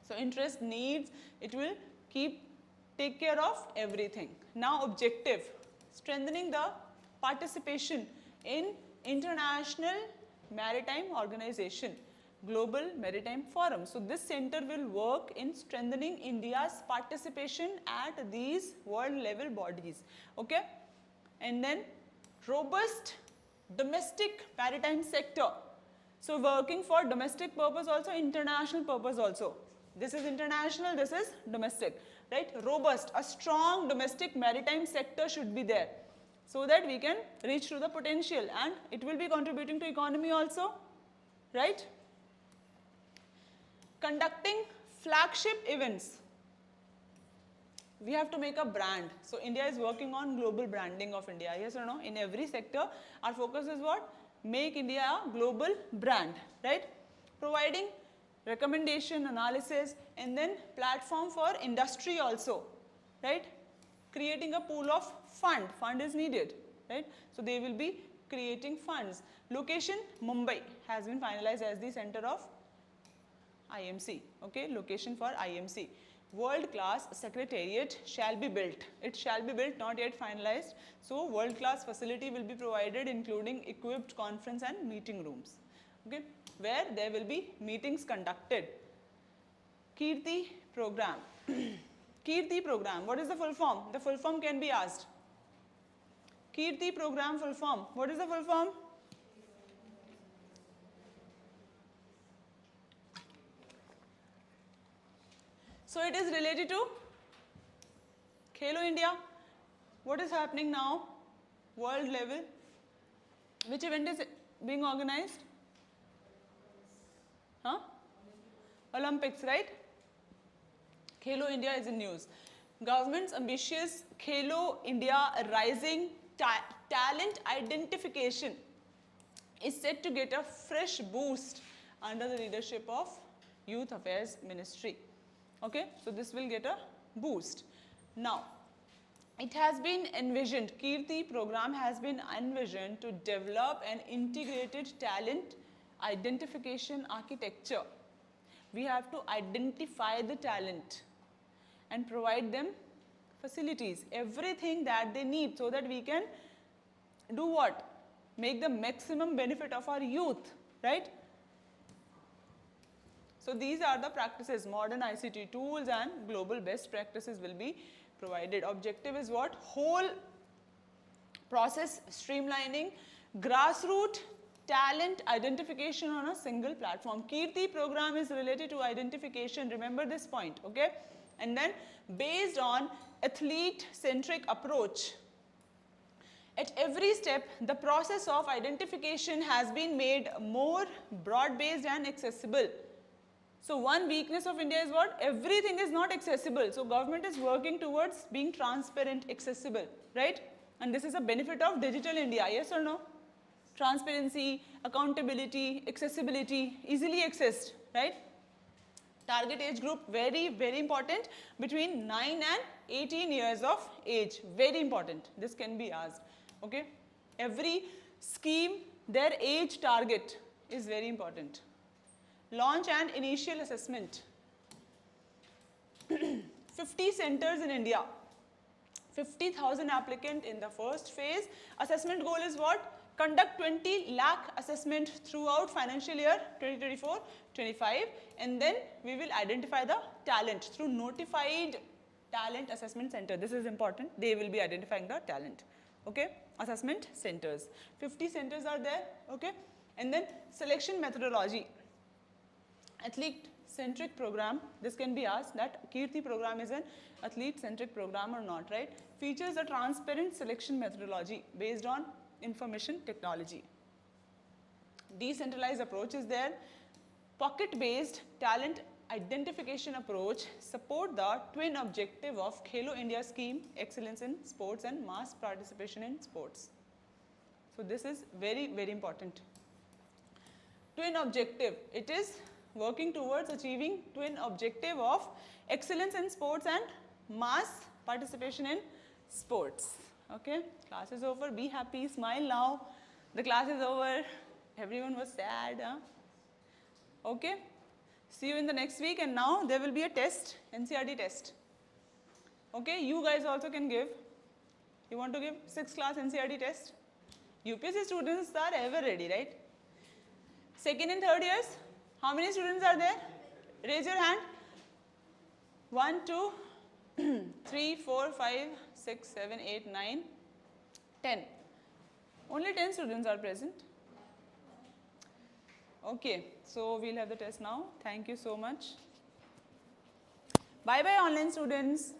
So interest, needs, it will take care of everything. Now objective, strengthening the participation in International Maritime Organization, Global Maritime Forum. So this center will work in strengthening India's participation at these world level bodies. Okay. And then robust domestic maritime sector. So working for domestic purpose also, international purpose also. This is international, this is domestic, right? Robust, a strong domestic maritime sector should be there, so that we can reach to the potential, and it will be contributing to economy also, right? Conducting flagship events. We have to make a brand. So India is working on global branding of India, yes or no? In every sector, our focus is what? Make India a global brand, right? Providing recommendation, analysis, and then platform for industry also, right? Creating a pool of fund is needed, right? So they will be creating funds. Location, Mumbai has been finalized as the center of IMC, okay? Location for IMC. World-class secretariat shall be built. It shall be built, not yet finalized. So world-class facility will be provided, including equipped conference and meeting rooms, okay, where there will be meetings conducted. Kirti program. Kirti program, what is the full form? The full form can be asked. Kirti program full form. What is the full form? So it is related to Khelo India. What is happening now? World level. Which event is being organized? Huh? Olympics, right? Khelo India is in news. Government's ambitious Khelo India Rising Talent Identification is set to get a fresh boost under the leadership of Youth Affairs Ministry. Okay, so this will get a boost. Now, it has been envisioned, Kirti program has been envisioned to develop an integrated talent identification architecture. We have to identify the talent and provide them facilities, everything that they need, so that we can do what? Make the maximum benefit of our youth, right? So these are the practices, modern ICT tools and global best practices will be provided. Objective is what? Whole process streamlining, grassroots talent identification on a single platform. Kirti program is related to identification, remember this point, okay? And then based on athlete-centric approach, at every step, the process of identification has been made more broad-based and accessible. So one weakness of India is what? Everything is not accessible. So government is working towards being transparent, accessible, right? And this is a benefit of digital India, yes or no? Transparency, accountability, accessibility, easily accessed, right? Target age group, very, very important, between 9 and 18 years of age, very important. This can be asked, okay? Every scheme, their age target is very important. Launch and initial assessment. 50 centers in India, 50,000 applicant in the first phase. Assessment goal is what? Conduct 20 lakh assessment throughout financial year 2024-25, and then we will identify the talent through notified talent assessment center. This is important. They will be identifying the talent. Okay, assessment centers. 50 centers are there. Okay, and then selection methodology. Athlete-centric program. This can be asked that Kirti program is an athlete-centric program or not, right? Features a transparent selection methodology based on information technology. Decentralized approach is there. Pocket-based talent identification approach support the twin objective of Khelo India scheme, excellence in sports and mass participation in sports. So this is very, very important. Twin objective, it is working towards achieving twin objective of excellence in sports and mass participation in sports. Okay, class is over, be happy, smile now. The class is over, everyone was sad. Huh? Okay, see you in the next week, and now there will be a test, NCERT test. Okay, you guys also can give. You want to give 6th class NCERT test? UPSC students are ever ready, right? 2nd and 3rd years, how many students are there? Raise your hand. 1, 2, 3, 4, 5, 6, 7, 8, 9, 10. Only 10 students are present. Okay, so we'll have the test now. Thank you so much. Bye-bye online students.